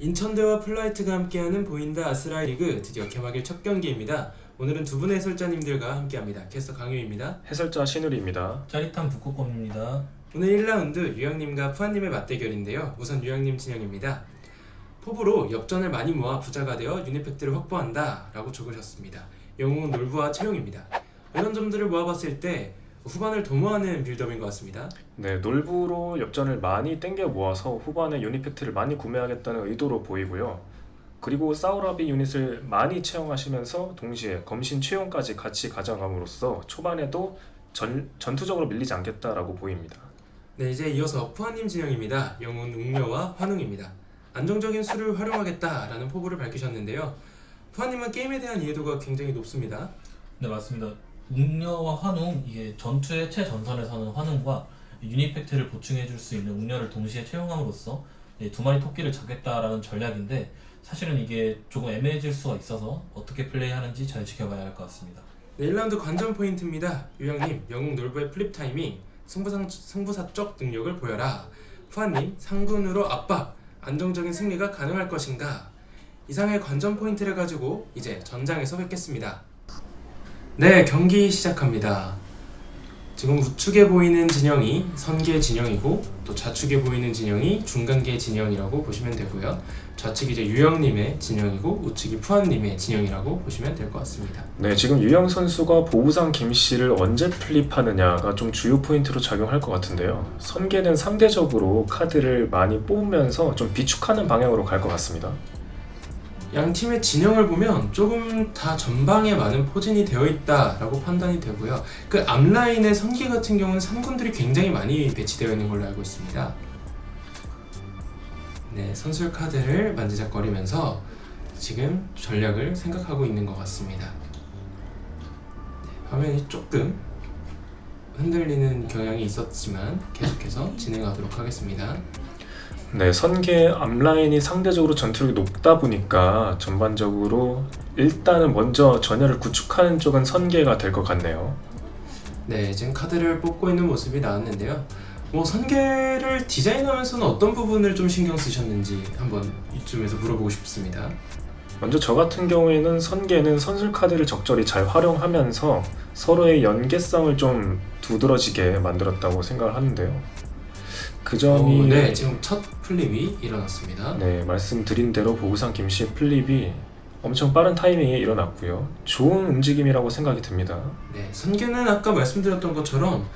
인천대와 플라이트가 함께하는 보인다 아스라이 리그 드디어 개막일 첫 경기입니다. 오늘은 두 분의 해설자님들과 함께합니다. 캐스터 강효입니다. 해설자 신우리입니다. 짜릿한 북극곰입니다. 오늘 1라운드 유영님과 푸아님의 맞대결인데요. 우선 유영님 진영입니다. 포부로 역전을 많이 모아 부자가 되어 유니팩트를 확보한다 라고 적으셨습니다. 영웅은 놀부와 채용입니다. 이런 점들을 모아봤을 때 후반을 도모하는 빌드업인 것 같습니다. 네, 놀부로 역전을 많이 땡겨 모아서 후반에 유니팩트를 많이 구매하겠다는 의도로 보이고요. 그리고 사우라비 유닛을 많이 채용하시면서 동시에 검신 채용까지 같이 가져감으로써 초반에도 전투적으로 밀리지 않겠다라고 보입니다. 네, 이제 이어서 푸아님 진영입니다. 영웅은 웅녀와 환웅입니다. 안정적인 수를 활용하겠다라는 포부를 밝히셨는데요. 푸아님은 게임에 대한 이해도가 굉장히 높습니다. 네, 맞습니다. 웅녀와 환웅, 이게 전투의 최전선에서는 환웅과 유니팩트를 보충해줄 수 있는 웅녀를 동시에 채용함으로써 두 마리 토끼를 잡겠다라는 전략인데, 사실은 이게 조금 애매해질 수가 있어서 어떻게 플레이하는지 잘 지켜봐야 할 것 같습니다. 네, 1라운드 관전 포인트입니다. 유영님, 영웅 놀부의 플립 타이밍, 승부사적 능력을 보여라. 푸아님, 상군으로 압박, 안정적인 승리가 가능할 것인가. 이상의 관전 포인트를 가지고 이제 전장에서 뵙겠습니다. 네, 경기 시작합니다. 지금 우측에 보이는 진영이 선계 진영이고 또 좌측에 보이는 진영이 중간계 진영이라고 보시면 되고요. 좌측이 이제 유영님의 진영이고 우측이 푸안님의 진영이라고 보시면 될 것 같습니다. 네, 지금 유영 선수가 보부상 김씨를 언제 플립하느냐가 좀 주요 포인트로 작용할 것 같은데요. 선계는 상대적으로 카드를 많이 뽑으면서 좀 비축하는 방향으로 갈 것 같습니다. 양 팀의 진영을 보면 조금 다 전방에 많은 포진이 되어 있다라고 판단이 되고요. 그 앞라인의 선계 같은 경우는 상군들이 굉장히 많이 배치되어 있는 걸로 알고 있습니다. 네, 선술 카드를 만지작거리면서 지금 전략을 생각하고 있는 것 같습니다. 네, 화면이 조금 흔들리는 경향이 있었지만 계속해서 진행하도록 하겠습니다. 네, 선계 앞라인이 상대적으로 전투력이 높다 보니까 전반적으로 일단은 먼저 전열을 구축하는 쪽은 선계가 될 것 같네요. 네, 지금 카드를 뽑고 있는 모습이 나왔는데요. 선계를 디자인하면서는 어떤 부분을 좀 신경 쓰셨는지 한번 이쯤에서 물어보고 싶습니다. 먼저 저 같은 경우에는 선계는 선술 카드를 적절히 잘 활용하면서 서로의 연계성을 좀 두드러지게 만들었다고 생각을 하는데요. 그 점이 네, 지금 첫 플립이 일어났습니다. 네, 말씀드린 대로 보부상 김씨의 플립이 엄청 빠른 타이밍에 일어났고요. 좋은 움직임이라고 생각이 듭니다. 네, 선계는 아까 말씀드렸던 것처럼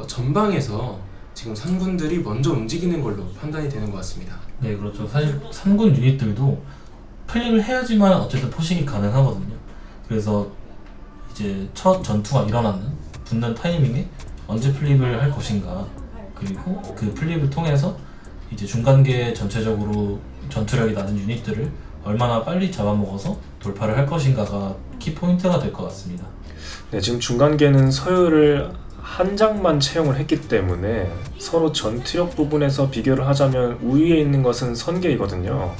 전방에서 지금 상군들이 먼저 움직이는 걸로 판단이 되는 것 같습니다. 네, 그렇죠. 사실 상군 유닛들도 플립을 해야지만 어쨌든 포식이 가능하거든요. 그래서 이제 첫 전투가 일어나는 붙는 타이밍에 언제 플립을 할 것인가, 그리고 그 플립을 통해서 이제 중간계 전체적으로 전투력이 낮은 유닛들을 얼마나 빨리 잡아먹어서 돌파를 할 것인가가 키포인트가 될 것 같습니다. 네, 지금 중간계는 서열을 한 장만 채용을 했기 때문에 서로 전투력 부분에서 비교를 하자면 우위에 있는 것은 선계이거든요.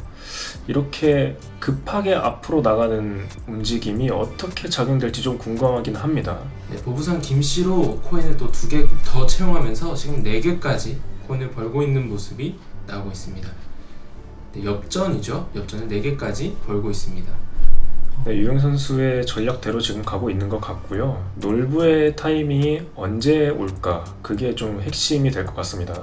이렇게 급하게 앞으로 나가는 움직임이 어떻게 작용될지 좀 궁금하긴 합니다. 네, 보부상 김씨로 코인을 또 2개 더 채용하면서 지금 4개까지 코인을 벌고 있는 모습이 나오고 있습니다. 네, 역전이죠. 역전을 4개까지 벌고 있습니다. 네, 유영 선수의 전략대로 지금 가고 있는 것 같고요. 놀부의 타이밍이 언제 올까? 그게 좀 핵심이 될 것 같습니다.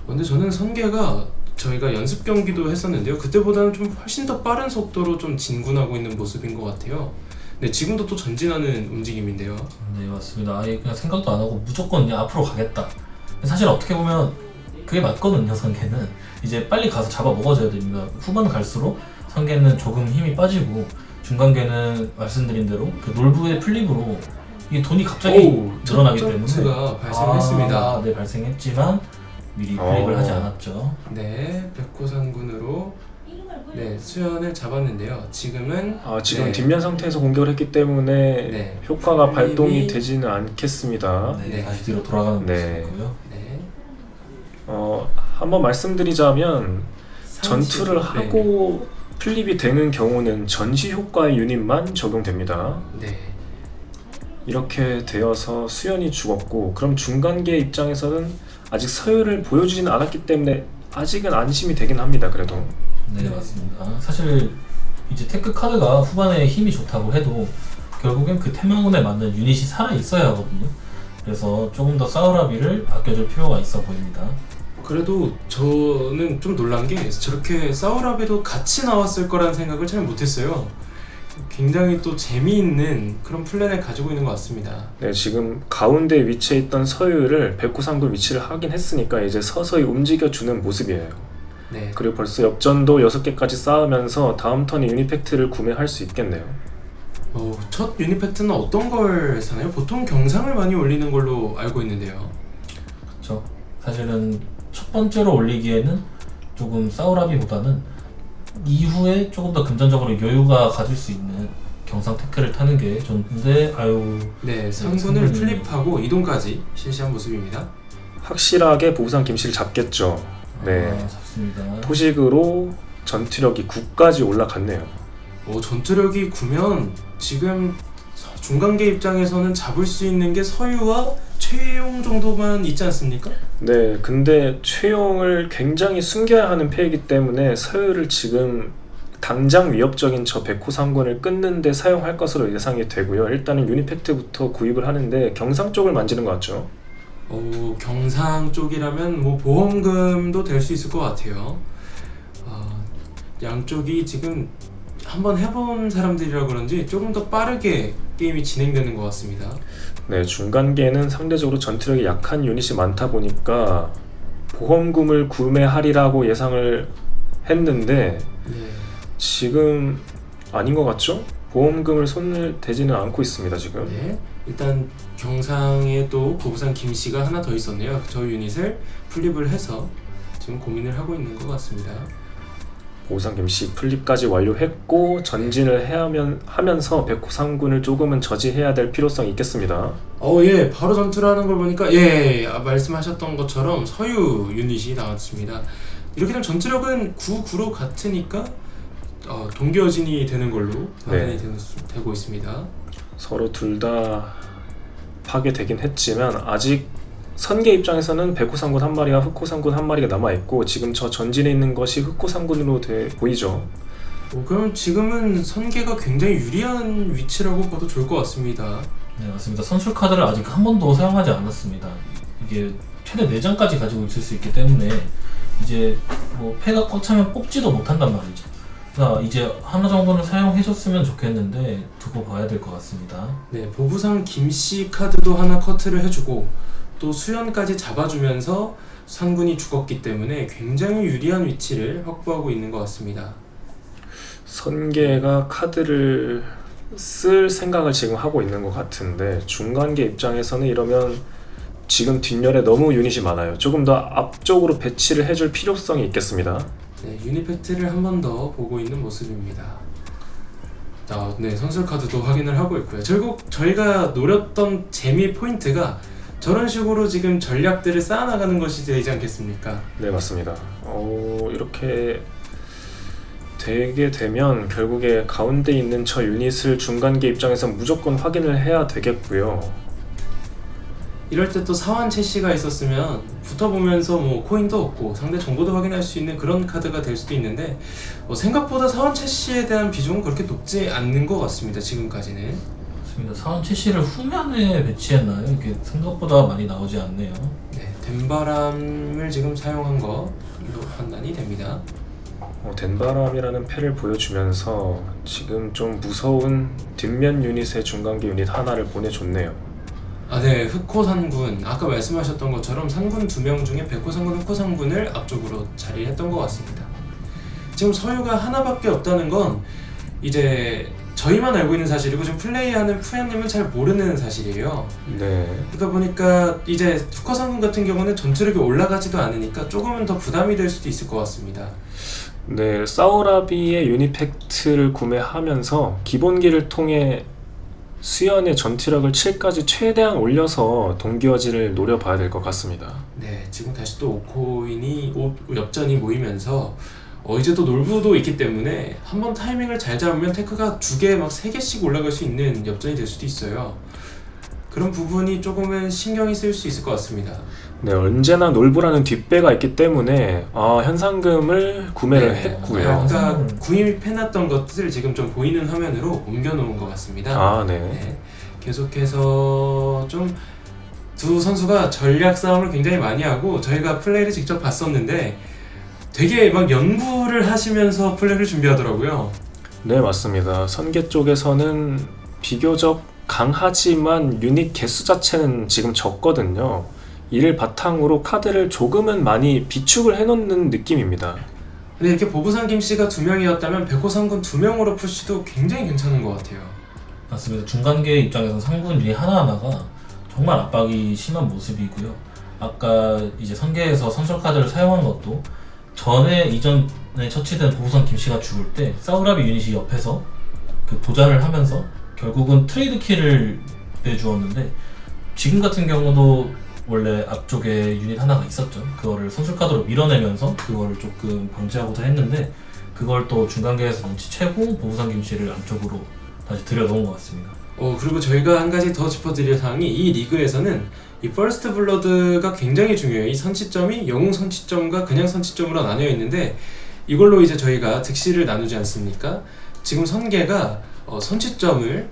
근데 저는 선계가 저희가 연습 경기도 했었는데요. 그때보다는 좀 훨씬 더 빠른 속도로 좀 진군하고 있는 모습인 것 같아요. 네, 지금도 또 전진하는 움직임인데요. 네, 맞습니다. 아예 그냥 생각도 안 하고 무조건 그냥 앞으로 가겠다. 사실 어떻게 보면 그게 맞거든요. 선계는 이제 빨리 가서 잡아 먹어줘야 됩니다. 후반 갈수록 선계는 조금 힘이 빠지고 중간계는 말씀드린 대로 그 놀부의 플립으로 이게 돈이 갑자기 늘어나기 때문에 점프가 발생했습니다. 네, 발생했지만 미리 플립을 하지 않았죠. 네, 백호상군으로 네, 수연을 잡았는데요. 지금은 지금 네, 뒷면 상태에서 공격을 했기 때문에 네, 효과가 플립이- 발동이 되지는 않겠습니다. 네, 다시 뒤로 돌아가는 네. 모습이고요. 네, 한번 말씀드리자면 전투를 네, 하고 플립이 되는 경우는 전시 효과의 유닛만 적용됩니다. 네, 이렇게 되어서 수연이 죽었고, 그럼 중간계 입장에서는 아직 서열을 보여주지는 않았기 때문에 아직은 안심이 되긴 합니다. 그래도 네, 맞습니다. 사실 이제 테크 카드가 후반에 힘이 좋다고 해도 결국엔 그 테마군에 맞는 유닛이 살아 있어야 하거든요. 그래서 조금 더 사우라비를 아껴줄 필요가 있어 보입니다. 그래도 저는 좀 놀란 게 저렇게 사우라비도 같이 나왔을 거라는 생각을 잘 못했어요. 굉장히 또 재미있는 그런 플랜을 가지고 있는 것 같습니다. 네, 지금 가운데 위치해 있던 서유를 백호상군 위치를 확인했으니까 이제 서서히 움직여주는 모습이에요. 네. 그리고 벌써 엽전도 6개까지 쌓으면서 다음 턴에 유니팩트를 구매할 수 있겠네요. 첫 유니팩트는 어떤 걸 사나요? 보통 경상을 많이 올리는 걸로 알고 있는데요. 그렇죠. 사실은 첫 번째로 올리기에는 조금 사우라비보다는 이후에 조금 더 금전적으로 여유가 가질 수 있는 경상 테크를 타는 게 좋은데 네, 상군을 플립하고 이동까지 실시한 모습입니다. 확실하게 보부상 김씨를 잡겠죠. 네, 잡습니다. 포식으로 전투력이 9까지 올라갔네요. 전투력이 9면 지금 중간계 입장에서는 잡을 수 있는 게 서유와 최용 정도만 있지 않습니까? 네, 근데 최용을 굉장히 숨겨야 하는 패이기 때문에 서유를 지금 당장 위협적인 저 백호상군을 끊는데 사용할 것으로 예상이 되고요. 일단은 유니팩트부터 구입을 하는데 경상 쪽을 만지는 것 같죠. 경상 쪽이라면 뭐 보험금도 될 수 있을 것 같아요. 양쪽이 지금 한번 해본 사람들이라 그런지 조금 더 빠르게 게임이 진행되는 것 같습니다. 네, 중간계는 상대적으로 전투력이 약한 유닛이 많다 보니까 보험금을 구매하리라고 예상을 했는데 네. 지금 아닌 것 같죠? 보험금을 손을 대지는 않고 있습니다 지금. 네. 일단 경상에 또 보부상 김씨가 하나 더 있었네요. 저 유닛을 플립을 해서 지금 고민을 하고 있는 것 같습니다. 보부상 김씨 플립까지 완료했고 전진을 하면서 백호상군을 조금은 저지해야 될 필요성이 있겠습니다. 예, 바로 전투를 하는 걸 보니까 말씀하셨던 것처럼 서유 유닛이 나왔습니다. 이렇게 되면 전투력은 9로 같으니까 동기어진이 되는 걸로 판단이 되고 있습니다. 서로 둘 다 파괴되긴 했지만 아직 선계 입장에서는 백호상군 한 마리와 흑호상군 한 마리가 남아있고 지금 저 전진에 있는 것이 흑호상군으로 보이죠. 그럼 지금은 선계가 굉장히 유리한 위치라고 봐도 좋을 것 같습니다. 네, 맞습니다. 선술 카드를 아직 한 번도 사용하지 않았습니다. 이게 최대 4장까지 가지고 있을 수 있기 때문에 이제 뭐 패가 꽉 차면 뽑지도 못한단 말이죠. 그러니까 이제 하나 정도는 사용해줬으면 좋겠는데 두고 봐야 될 것 같습니다. 네, 보부상 김씨 카드도 하나 커트를 해주고 또 수연까지 잡아주면서 상군이 죽었기 때문에 굉장히 유리한 위치를 확보하고 있는 것 같습니다. 선계가 카드를 쓸 생각을 지금 하고 있는 것 같은데 중간계 입장에서는 이러면 지금 뒷열에 너무 유닛이 많아요. 조금 더 앞쪽으로 배치를 해줄 필요성이 있겠습니다. 네, 유니팩트를 한 번 더 보고 있는 모습입니다. 네, 선술 카드도 확인을 하고 있고요. 결국 저희가 노렸던 재미 포인트가 저런 식으로 지금 전략들을 쌓아나가는 것이 되지 않겠습니까? 네, 맞습니다. 이렇게 되게 되면 결국에 가운데 있는 저 유닛을 중간계 입장에서 무조건 확인을 해야 되겠고요. 이럴 때 또 사원 채시가 있었으면 붙어보면서 뭐 코인도 얻고 상대 정보도 확인할 수 있는 그런 카드가 될 수도 있는데 생각보다 사원 채시에 대한 비중은 그렇게 높지 않는 것 같습니다. 지금까지는. 맞습니다. 사원 채시를 후면에 배치했나요? 이게 생각보다 많이 나오지 않네요. 네, 덴바람을 지금 사용한 것으로 판단이 됩니다. 덴바람이라는 패를 보여주면서 지금 좀 무서운 뒷면 유닛의 중간계 유닛 하나를 보내줬네요. 네, 흑호상군 아까 말씀하셨던 것처럼 상군 2명 중에 백호상군, 흑호상군을 앞쪽으로 자리했던 것 같습니다. 지금 서유가 하나밖에 없다는 건 이제 저희만 알고 있는 사실이고 지금 플레이하는 푸야님은 잘 모르는 사실이에요. 네. 그러다 보니까 이제 흑호상군 같은 경우는 전투력이 올라가지도 않으니까 조금은 더 부담이 될 수도 있을 것 같습니다. 네, 사우라비의 유니팩트를 구매하면서 기본기를 통해 수연의 전투력을 7까지 최대한 올려서 동기어지를 노려봐야 될 것 같습니다. 네, 지금 다시 또 5코인이 엽전이 모이면서 이제 또 놀부도 있기 때문에 한번 타이밍을 잘 잡으면 테크가 2개 막 3개씩 올라갈 수 있는 엽전이 될 수도 있어요. 그런 부분이 조금은 신경이 쓰일 수 있을 것 같습니다. 네, 언제나 놀부라는 뒷배가 있기 때문에 현상금을 구매를 했고요. 아까 구입해놨던 것들 지금 좀 보이는 화면으로 옮겨놓은 것 같습니다. 아, 네. 네, 계속해서 좀 두 선수가 전략 싸움을 굉장히 많이 하고 저희가 플레이를 직접 봤었는데 되게 막 연구를 하시면서 플레이를 준비하더라고요. 네, 맞습니다. 선계 쪽에서는 비교적 강하지만 유닛 개수 자체는 지금 적거든요. 이를 바탕으로 카드를 조금은 많이 비축을 해놓는 느낌입니다. 근데 이렇게 보부상 김씨가 2명이었다면 백호 상군 2명으로 푸시도 굉장히 괜찮은 것 같아요. 맞습니다. 중간계 입장에서 상군 유닛 하나하나가 정말 압박이 심한 모습이고요. 아까 이제 선계에서 선설 카드를 사용한 것도 이전에 처치된 보부상 김씨가 죽을 때 사우라비 유닛이 옆에서 그 보좌를 하면서 결국은 트레이드 키를 내주었는데, 지금 같은 경우도 원래 앞쪽에 유닛 하나가 있었죠. 그거를 선술 카드로 밀어내면서 그거를 조금 방지하고자 했는데 그걸 또 중간계에서 눈치채고 보부상 김씨를 안쪽으로 다시 들여놓은 것 같습니다. 그리고 저희가 한 가지 더 짚어드릴 사항이 이 리그에서는 이 퍼스트 블러드가 굉장히 중요해요. 이 선취점이 영웅 선취점과 그냥 선취점으로 나뉘어 있는데 이걸로 이제 저희가 득실을 나누지 않습니까? 지금 선계가 선취점을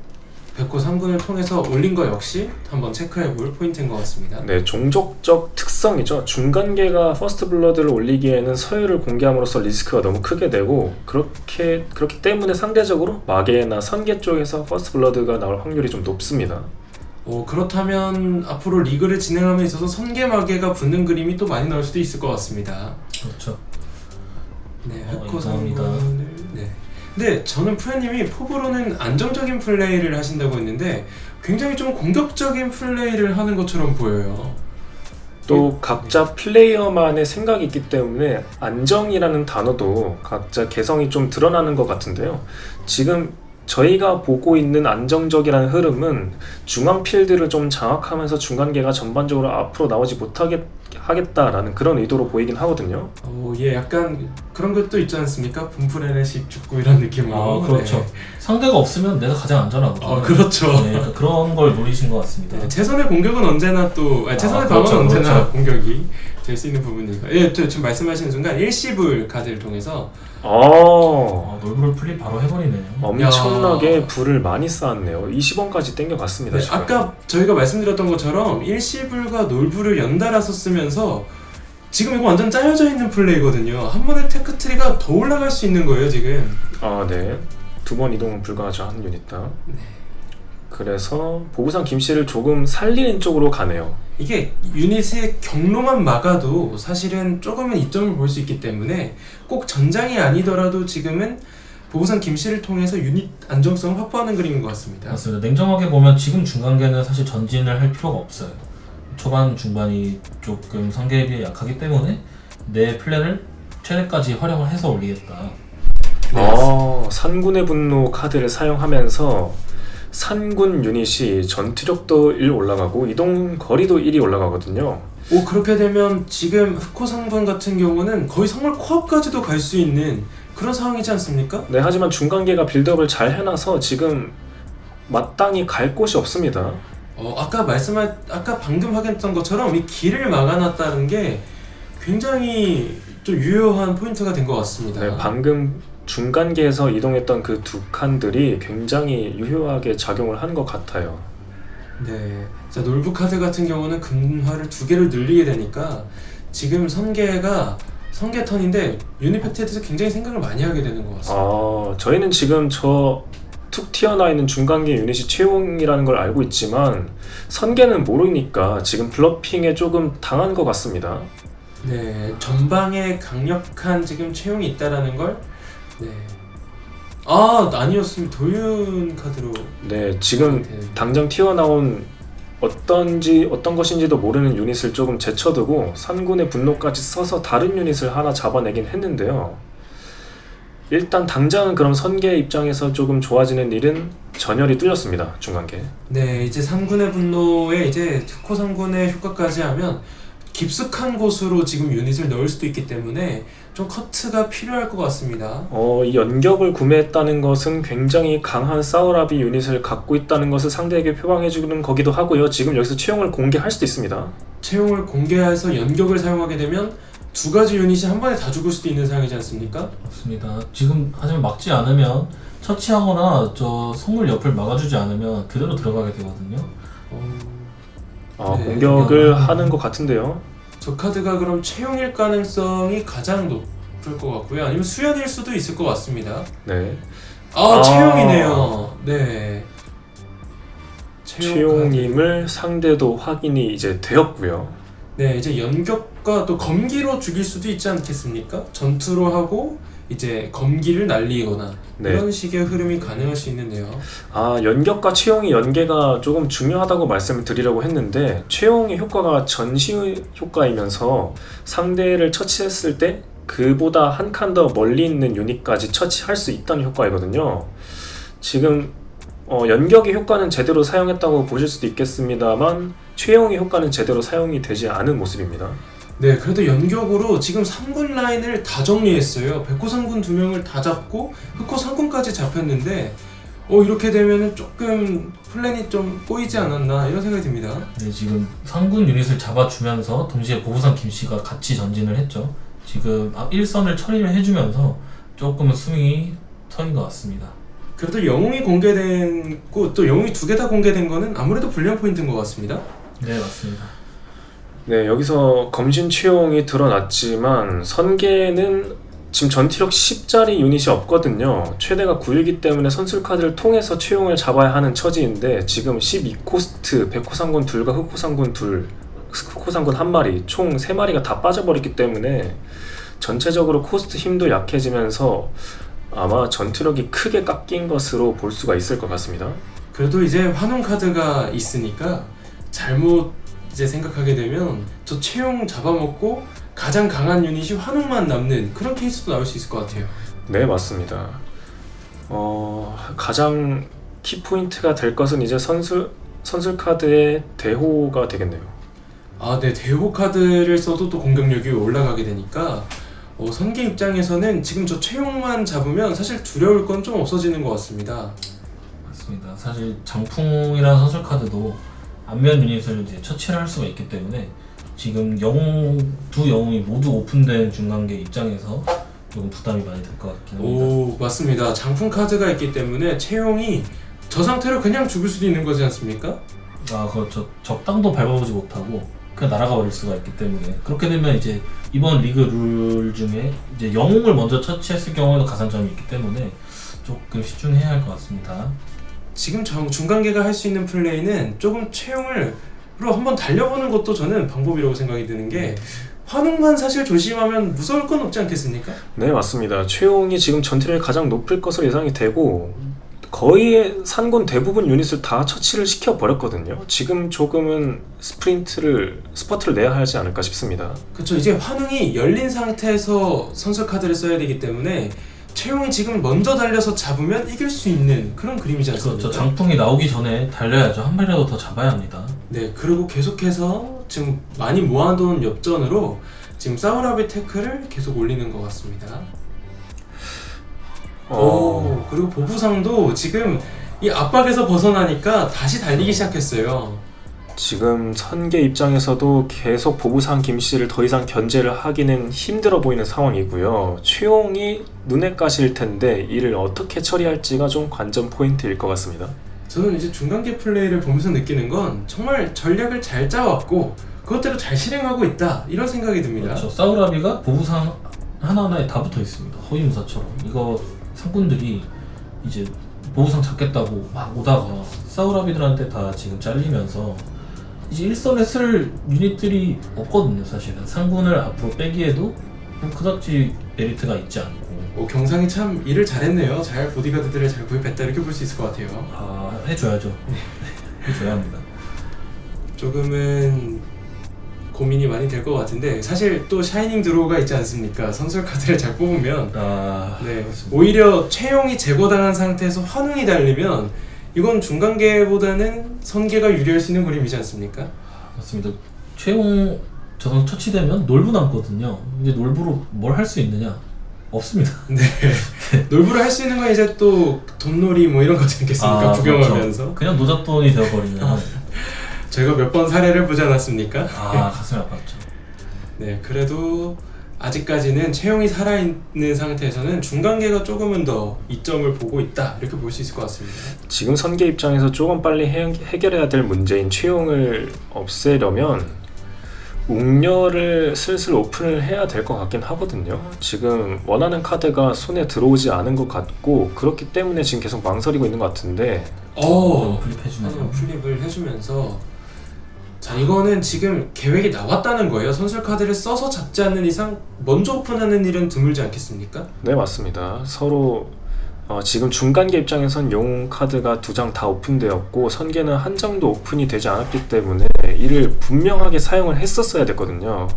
백호 3군을 통해서 올린 거 역시 한번 체크해볼 포인트인 것 같습니다. 네, 종족적 특성이죠. 중간계가 퍼스트 블러드를 올리기에는 서열을 공개함으로써 리스크가 너무 크게 되고 그렇기 때문에 상대적으로 마계나 선계 쪽에서 퍼스트 블러드가 나올 확률이 좀 높습니다. 그렇다면 앞으로 리그를 진행함에 있어서 선계 마계가 붙는 그림이 또 많이 나올 수도 있을 것 같습니다. 그렇죠. 네, 흑호 이상합니다. 3군을 근데 저는 푸현님이 포브로는 안정적인 플레이를 하신다고 했는데 굉장히 좀 공격적인 플레이를 하는 것처럼 보여요. 또 각자 플레이어만의 생각이 있기 때문에 안정이라는 단어도 각자 개성이 좀 드러나는 것 같은데요. 지금 저희가 보고 있는 안정적이라는 흐름은 중앙 필드를 좀 장악하면서 중간계가 전반적으로 앞으로 나오지 못하게 하겠다라는 그런 의도로 보이긴 하거든요. 약간 그런 것도 있지 않습니까? 분풀에네식 축구 이런 느낌으로. 그렇죠. 네. 상대가 없으면 내가 가장 안전하거든요. 그렇죠. 네, 그러니까 그런 걸 노리신 것 같습니다. 네, 최선의 공격은 언제나 최선의 방어는 그렇죠, 언제나 그렇죠. 공격이 될 수 있는 부분이니까. 지금 말씀하시는 순간 일시불 카드를 통해서 놀부를 플립 바로 해버리네요. 엄청나게 불을 많이 쌓았네요. 20원까지 땡겨갔습니다. 네, 지금. 아까 저희가 말씀드렸던 것처럼 일시불과 놀부를 연달아서 쓰면서 지금 이거 완전 짜여져 있는 플레이거든요. 한 번에 테크트리가 더 올라갈 수 있는 거예요 지금. 네. 2번 이동은 불가하죠, 한 유닛당. 네. 그래서 보부상 김씨를 조금 살리는 쪽으로 가네요. 이게 유닛의 경로만 막아도 사실은 조금은 이점을 볼 수 있기 때문에 꼭 전장이 아니더라도 지금은 보부상 김씨를 통해서 유닛 안정성을 확보하는 그림인 것 같습니다. 맞습니다. 냉정하게 보면 지금 중간계는 사실 전진을 할 필요가 없어요. 초반 중반이 조금 상계에 비해 약하기 때문에 내 플랜을 최대까지 활용을 해서 올리겠다. 산군의 분노 카드를 사용하면서 산군 유닛이 전투력도 1 올라가고 이동 거리도 1이 올라가거든요. 그렇게 되면 지금 흑호 상군 같은 경우는 거의 성물 코앞까지도 갈 수 있는 그런 상황이지 않습니까? 네, 하지만 중간계가 빌드업을 잘 해놔서 지금 마땅히 갈 곳이 없습니다. 아까 방금 확인했던 것처럼 이 길을 막아놨다는 게 굉장히 좀 유효한 포인트가 된 것 같습니다. 네, 방금 중간계에서 이동했던 그 두 칸들이 굉장히 유효하게 작용을 한 것 같아요. 네, 자 놀부 카드 같은 경우는 금화를 2개를 늘리게 되니까 지금 선계 턴인데 유닛 팩트에 대해서 굉장히 생각을 많이 하게 되는 것 같습니다. 저희는 지금 툭 튀어나와 있는 중간계 유닛이 최용이라는 걸 알고 있지만 선계는 모르니까 지금 블러핑에 조금 당한 것 같습니다. 네, 전방에 강력한 지금 채용이 있다라는 걸 아니었습니다. 도윤 카드로. 네, 지금 당장 튀어나온 어떤 것인지도 모르는 유닛을 조금 제쳐두고 산군의 분노까지 써서 다른 유닛을 하나 잡아내긴 했는데요. 일단 당장은 그럼 선계 입장에서 조금 좋아지는 일은 전열이 뚫렸습니다. 중간계. 네, 이제 3군의 분노에 이제 특호 3군의 효과까지 하면 깊숙한 곳으로 지금 유닛을 넣을 수도 있기 때문에 좀 커트가 필요할 것 같습니다. 이 연격을 구매했다는 것은 굉장히 강한 사우라비 유닛을 갖고 있다는 것을 상대에게 표방해주는 거기도 하고요. 지금 여기서 채용을 공개할 수도 있습니다. 채용을 공개해서 연격을 사용하게 되면 두 가지 유닛이 한 번에 다 죽을 수도 있는 상황이지 않습니까? 맞습니다. 지금 하지만 막지 않으면 처치하거나 저 성물 옆을 막아주지 않으면 그대로 들어가게 되거든요. 네, 공격을 하는 것 같은데요. 저 카드가 그럼 채용일 가능성이 가장 높을 것 같고요. 아니면 수연일 수도 있을 것 같습니다. 네. 채용이네요. 네. 채용임을 상대도 확인이 이제 되었고요. 네, 이제 연격과 또 검기로 죽일 수도 있지 않겠습니까? 전투로 하고 이제 검기를 날리거나 네. 이런 식의 흐름이 가능할 수 있는데요. 연격과 채용의 연계가 조금 중요하다고 말씀을 드리려고 했는데 채용의 효과가 전시 효과이면서 상대를 처치했을 때 그보다 한 칸 더 멀리 있는 유닛까지 처치할 수 있다는 효과이거든요. 지금 연격의 효과는 제대로 사용했다고 보실 수도 있겠습니다만 채용의 효과는 제대로 사용이 되지 않은 모습입니다. 네, 그래도 연격으로 지금 3군 라인을 다 정리했어요. 백호 3군 2명을 다 잡고 흑호 3군까지 잡혔는데 이렇게 되면은 조금 플랜이 좀 꼬이지 않았나 이런 생각이 듭니다. 네, 지금 상군 유닛을 잡아주면서 동시에 보부상 김씨가 같이 전진을 했죠. 지금 1선을 처리를 해주면서 조금은 스윙이 터인 것 같습니다. 그래도 영웅이 공개된 또 영웅이 2개 다 공개된 거는 아무래도 불리한 포인트인 것 같습니다. 네, 맞습니다. 네, 여기서 검진 채용이 드러났지만 선계는 지금 전투력 10짜리 유닛이 없거든요. 최대가 9이기 때문에 선술 카드를 통해서 채용을 잡아야 하는 처지인데 지금 12코스트, 백호상군 2과 흑호상군 2, 흑호상군 1마리, 총 3마리가 다 빠져버렸기 때문에 전체적으로 코스트 힘도 약해지면서 아마 전투력이 크게 깎인 것으로 볼 수가 있을 것 같습니다. 그래도 이제 환웅 카드가 있으니까 잘못 이제 생각하게 되면 저 채용 잡아먹고 가장 강한 유닛이 환웅만 남는 그런 케이스도 나올 수 있을 것 같아요. 네, 맞습니다. 가장 키포인트가 될 것은 이제 선술 카드의 대호가 되겠네요. 네, 대호 카드를 써도 또 공격력이 올라가게 되니까 선계 입장에서는 지금 저 채용만 잡으면 사실 두려울 건 좀 없어지는 것 같습니다. 맞습니다. 사실 장풍이라는 선술 카드도 안면 유닛을 이제 처치를 할 수가 있기 때문에 지금 두 영웅이 모두 오픈된 중간계 입장에서 조금 부담이 많이 될 것 같긴 합니다. 맞습니다. 장풍 카드가 있기 때문에 채용이 저 상태로 그냥 죽을 수도 있는 거지 않습니까? 그렇죠. 적당도 밟아보지 못하고 그냥 날아가 버릴 수가 있기 때문에 그렇게 되면 이제 이번 리그 룰 중에 이제 영웅을 먼저 처치했을 경우에도 가산점이 있기 때문에 조금 신중해야 할 것 같습니다. 지금 중간계가 할 수 있는 플레이는 조금 채용으로 한번 달려보는 것도 저는 방법이라고 생각이 드는 게 환웅만 사실 조심하면 무서울 건 없지 않겠습니까? 네, 맞습니다. 채용이 지금 전투력이 가장 높을 것으로 예상이 되고 거의 산군 대부분 유닛을 다 처치를 시켜버렸거든요. 지금 조금은 스퍼트를 내야 하지 않을까 싶습니다. 그렇죠. 이제 환웅이 열린 상태에서 선수 카드를 써야 되기 때문에 채용이 지금 먼저 달려서 잡으면 이길 수 있는 그런 그림이지 않습니까? 그렇죠. 장풍이 나오기 전에 달려야죠. 한 발이라도 더 잡아야 합니다. 네, 그리고 계속해서 지금 많이 모아둔 엽전으로 지금 사우라비 태클을 계속 올리는 것 같습니다. 그리고 보부상도 지금 이 압박에서 벗어나니까 다시 달리기 시작했어요. 지금 선계 입장에서도 계속 보부상 김씨를 더 이상 견제를 하기는 힘들어 보이는 상황이고요. 최용이 눈에 까실 텐데 이를 어떻게 처리할지가 좀 관전 포인트일 것 같습니다. 저는 이제 중간계 플레이를 보면서 느끼는 건 정말 전략을 잘 짜왔고 그것대로 잘 실행하고 있다 이런 생각이 듭니다. 그렇죠. 사우라비가 보부상 하나하나에 다 붙어 있습니다. 호위무사처럼. 이거 상군들이 이제 보부상 잡겠다고 막 오다가 사우라비들한테 다 지금 잘리면서 이제 일선에 쓸 유닛들이 없거든요. 사실은 상군을 앞으로 빼기에도 그닥지 메리트가 있지 않고. 경상이 참 일을 잘했네요. 잘 보디가드들을 잘 구입했다 이렇게 볼 수 있을 것 같아요. 해줘야죠. 해줘야 합니다. 조금은 고민이 많이 될 것 같은데 사실 또 샤이닝 드로우가 있지 않습니까? 선술 카드를 잘 뽑으면 네, 오히려 채용이 제거당한 상태에서 환웅이 달리면 이건 중간계보다는 선계가 유리할 수 있는 그림이지 않습니까? 맞습니다. 채용 저는 터치되면 놀부 남거든요. 이제 놀부로 뭘 할 수 있느냐? 없습니다. 네. 놀부를 할 수 있는 건 이제 또 돈놀이 뭐 이런 거지 않겠습니까? 구경하면서. 그렇죠. 그냥 노잣돈이 되어버리면 제가 몇 번 사례를 보지 않았습니까? 가슴이 아팠죠. 네, 그래도 아직까지는 채용이 살아있는 상태에서는 중간계가 조금은 더 이점을 보고 있다 이렇게 볼 수 있을 것 같습니다. 지금 선계 입장에서 조금 빨리 해결해야 될 문제인 채용을 없애려면 웅녀를 슬슬 오픈을 해야 될 것 같긴 하거든요. 지금 원하는 카드가 손에 들어오지 않은 것 같고 그렇기 때문에 지금 계속 망설이고 있는 것 같은데 플립해주면서 플립을 해주면서 자, 이거는 지금 계획이 나왔다는 거예요. 선술 카드를 써서 잡지 않는 이상 먼저 오픈하는 일은 드물지 않겠습니까? 네, 맞습니다. 서로 지금 중간계 입장에선 영웅 카드가 2장 다 오픈되었고 선계는 한 장도 오픈이 되지 않았기 때문에 이를 분명하게 사용을 했었어야 됐거든요.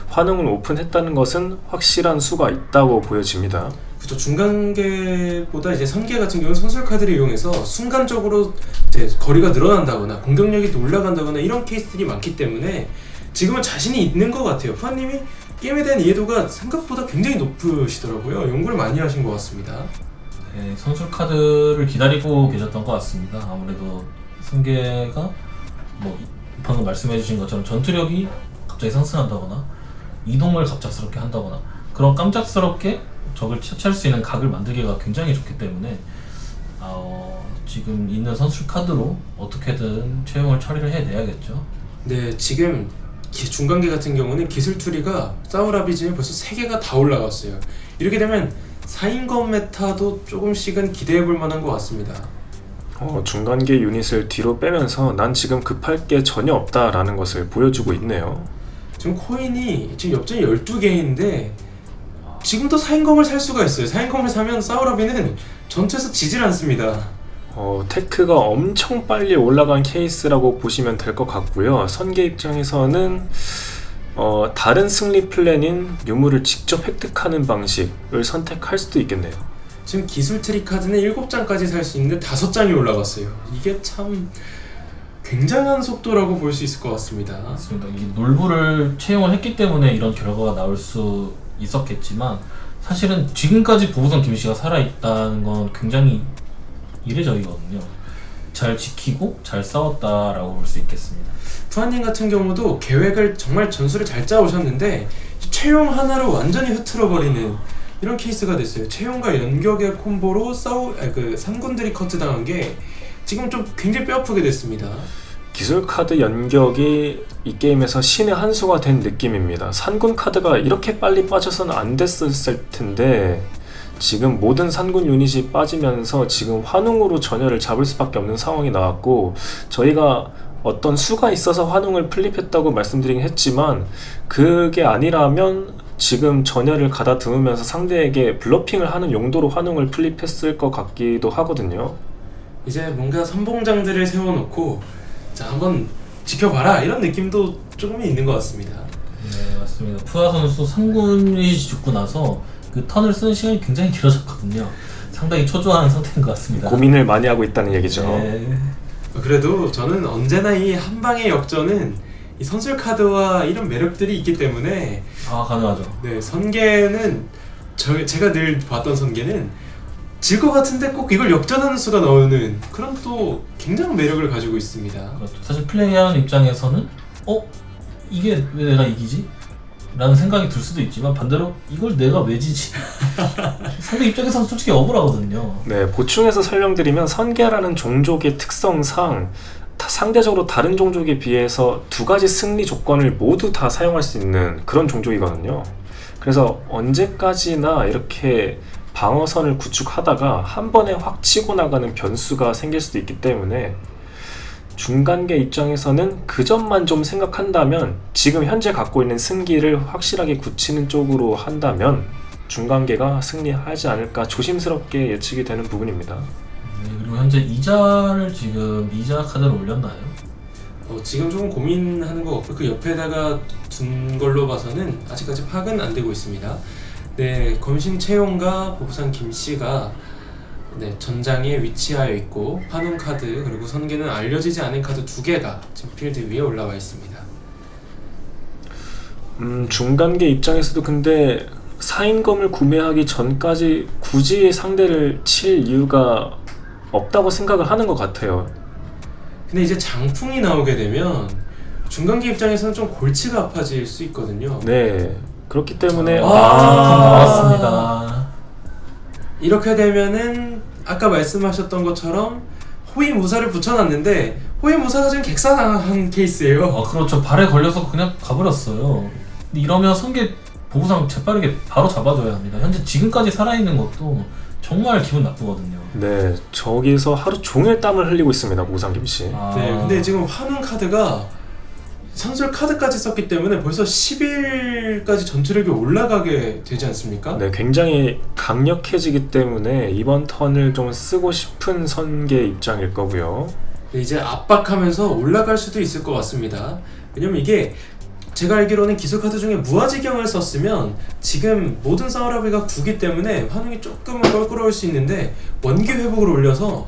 환웅을 오픈했다는 것은 확실한 수가 있다고 보여집니다. 그렇죠. 중간계보다 이제 선계 같은 경우는 선술 카드를 이용해서 순간적으로 이제 거리가 늘어난다거나 공격력이 또 올라간다거나 이런 케이스들이 많기 때문에 지금은 자신이 있는 것 같아요. 푸아님이 게임에 대한 이해도가 생각보다 굉장히 높으시더라고요. 연구를 많이 하신 것 같습니다. 네, 선술 카드를 기다리고 계셨던 것 같습니다. 아무래도 승계가 뭐 방금 말씀해주신 것처럼 전투력이 갑자기 상승한다거나 이동을 갑작스럽게 한다거나 그런 깜짝스럽게 적을 처치할 수 있는 각을 만들기가 굉장히 좋기 때문에 지금 있는 선술 카드로 어떻게든 채용을 처리를 해내야겠죠. 네, 지금 중간계 같은 경우는 기술 투리가 사우라비즘에 벌써 3개가 다 올라갔어요. 이렇게 되면 4인검 메타도 조금씩은 기대해볼 만한 것 같습니다. 중간계 유닛을 뒤로 빼면서 난 지금 급할 게 전혀 없다라는 것을 보여주고 있네요. 지금 코인이 지금 엽전이 12개인데 지금도 4인검을 살 수가 있어요. 4인검을 사면 사우라비는 전투에서 지질 않습니다. 테크가 엄청 빨리 올라간 케이스라고 보시면 될 것 같고요. 선계 입장에서는 다른 승리 플랜인 유물을 직접 획득하는 방식을 선택할 수도 있겠네요. 지금 기술 트리 카드는 7장까지 살 수 있는데 5장이 올라갔어요. 이게 참 굉장한 속도라고 볼 수 있을 것 같습니다. 맞습니다. 이 놀부를 채용을 했기 때문에 이런 결과가 나올 수 있었겠지만 사실은 지금까지 보부선 김씨가 살아있다는 건 굉장히 이례적이거든요. 잘 지키고 잘 싸웠다라고 볼 수 있겠습니다. 푸아님 같은 경우도 계획을 정말 전술을 잘 짜오셨는데 채용 하나로 완전히 흐트러버리는 이런 케이스가 됐어요. 채용과 연격의 콤보로 상군들이 커트당한 게 지금 좀 굉장히 뼈아프게 됐습니다. 기술 카드 연격이 이 게임에서 신의 한 수가 된 느낌입니다. 산군 카드가 이렇게 빨리 빠져서는 안 됐을 텐데 지금 모든 산군 유닛이 빠지면서 지금 환웅으로 전열을 잡을 수밖에 없는 상황이 나왔고 저희가 어떤 수가 있어서 환웅을 플립했다고 말씀드리긴 했지만 그게 아니라면 지금 전열을 가다듬으면서 상대에게 블러핑을 하는 용도로 환웅을 플립했을 것 같기도 하거든요. 이제 뭔가 선봉장들을 세워놓고 자 한번 지켜봐라 이런 느낌도 조금 있는 것 같습니다. 네, 맞습니다. 푸아 선수 상군이 죽고 나서 그 턴을 쓰는 시간이 굉장히 길어졌거든요. 상당히 초조한 상태인 것 같습니다. 고민을 많이 하고 있다는 얘기죠. 네. 그래도 저는 언제나 이 한방의 역전은 이 선술 카드와 이런 매력들이 있기 때문에 가능하죠. 네, 선계는 제가 늘 봤던 선계는 질 것 같은데 꼭 이걸 역전하는 수가 나오는 그런 또 굉장한 매력을 가지고 있습니다. 사실 플레이하는 입장에서는 이게 왜 내가 이기지? 라는 생각이 들 수도 있지만 반대로 이걸 내가 왜 지지? 상대 입장에서는 솔직히 억울하거든요. 네, 보충해서 설명드리면 선계라는 종족의 특성상 상대적으로 다른 종족에 비해서 2가지 승리 조건을 모두 다 사용할 수 있는 그런 종족이거든요. 그래서 언제까지나 이렇게 방어선을 구축하다가 한 번에 확 치고 나가는 변수가 생길 수도 있기 때문에 중간계 입장에서는 그 점만 좀 생각한다면 지금 현재 갖고 있는 승기를 확실하게 굳히는 쪽으로 한다면 중간계가 승리하지 않을까 조심스럽게 예측이 되는 부분입니다. 네, 그리고 현재 이자 카드를 올렸나요? 지금 조금 고민하는 것 같고 그 옆에다가 둔 걸로 봐서는 아직까지 파악은 안 되고 있습니다. 네, 검신 채용과 보부상 김씨가 네, 전장에 위치하여 있고 환웅 카드 그리고 선계는 알려지지 않은 카드 2개가 지금 필드 위에 올라와 있습니다. 중간계 입장에서도 근데 사인검을 구매하기 전까지 굳이 상대를 칠 이유가 없다고 생각을 하는 것 같아요. 근데 이제 장풍이 나오게 되면 중간계 입장에서는 좀 골치가 아파질 수 있거든요. 네, 그렇기 때문에 나왔습니다. 이렇게 되면은 아까 말씀하셨던 것처럼 호위무사를 붙여놨는데 호위무사가 지금 객사당한 케이스예요. 그렇죠. 발에 걸려서 그냥 가버렸어요. 근데 이러면 선계 보부상 재빠르게 바로 잡아줘야 합니다. 현재 지금까지 살아있는 것도 정말 기분 나쁘거든요. 네, 저기서 하루 종일 땀을 흘리고 있습니다, 모상김 씨. 네, 근데 지금 환웅 카드가 선술 카드까지 썼기 때문에 벌써 10일까지 전투력이 올라가게 되지 않습니까? 네, 굉장히 강력해지기 때문에 이번 턴을 좀 쓰고 싶은 선계 입장일 거고요. 네, 이제 압박하면서 올라갈 수도 있을 것 같습니다. 왜냐면 이게 제가 알기로는 기술 카드 중에 무아지경을 썼으면 지금 모든 사우라비가 9기 때문에 환웅이 조금은 껄끄러울 수 있는데 원기 회복을 올려서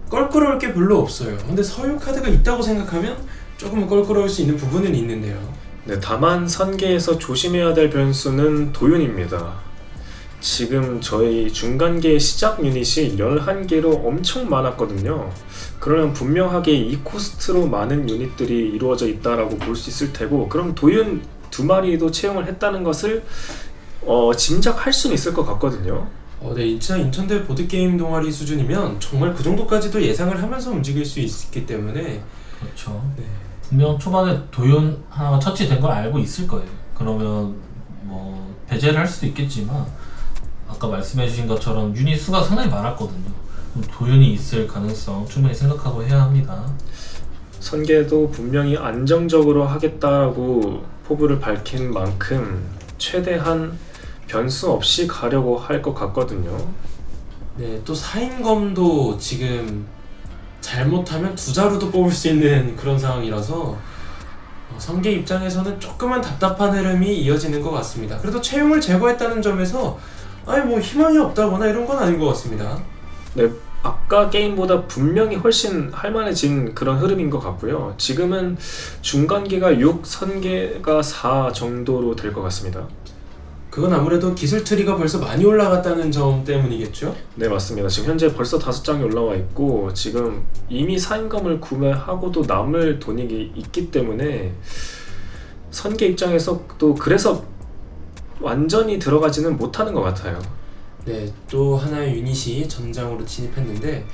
껄끄러울 게 별로 없어요. 근데 서유 카드가 있다고 생각하면 조금은 껄끄러울 수 있는 부분은 있는데요. 네, 다만 선계에서 조심해야 될 변수는 도윤입니다. 지금 저희 중간계 시작 유닛이 11개로 엄청 많았거든요. 그러면 분명하게 이 코스트로 많은 유닛들이 이루어져 있다라고 볼 수 있을 테고, 그럼 도윤 2마리도 채용을 했다는 것을 짐작할 수는 있을 것 같거든요. 네, 진짜 인천대 보드게임 동아리 수준이면 정말 그 정도까지도 예상을 하면서 움직일 수 있기 때문에 그렇죠. 네. 분명 초반에 도윤 하나가 처치된 걸 알고 있을 거예요. 그러면 뭐 배제를 할 수도 있겠지만 아까 말씀해주신 것처럼 유닛 수가 상당히 많았거든요. 도윤이 있을 가능성 충분히 생각하고 해야 합니다. 선계도 분명히 안정적으로 하겠다라고 포부를 밝힌 만큼 최대한 변수 없이 가려고 할 것 같거든요. 네, 또 사인검도 지금 잘못하면 2자루도 뽑을 수 있는 그런 상황이라서 선계 입장에서는 조금은 답답한 흐름이 이어지는 것 같습니다. 그래도 채용을 제거했다는 점에서 아니 뭐 희망이 없다거나 이런 건 아닌 것 같습니다. 네, 아까 게임보다 분명히 훨씬 할만해진 그런 흐름인 것 같고요. 지금은 중간계가 6, 선계가 4 정도로 될 것 같습니다. 그건 아무래도 기술 트리가 벌써 많이 올라갔다는 점 때문이겠죠? 네, 맞습니다. 지금 현재 벌써 5장이 올라와 있고 지금 이미 사인검을 구매하고도 남을 돈이 있기 때문에 선계 입장에서 또 그래서 완전히 들어가지는 못하는 것 같아요. 네, 또 하나의 유닛이 전장으로 진입했는데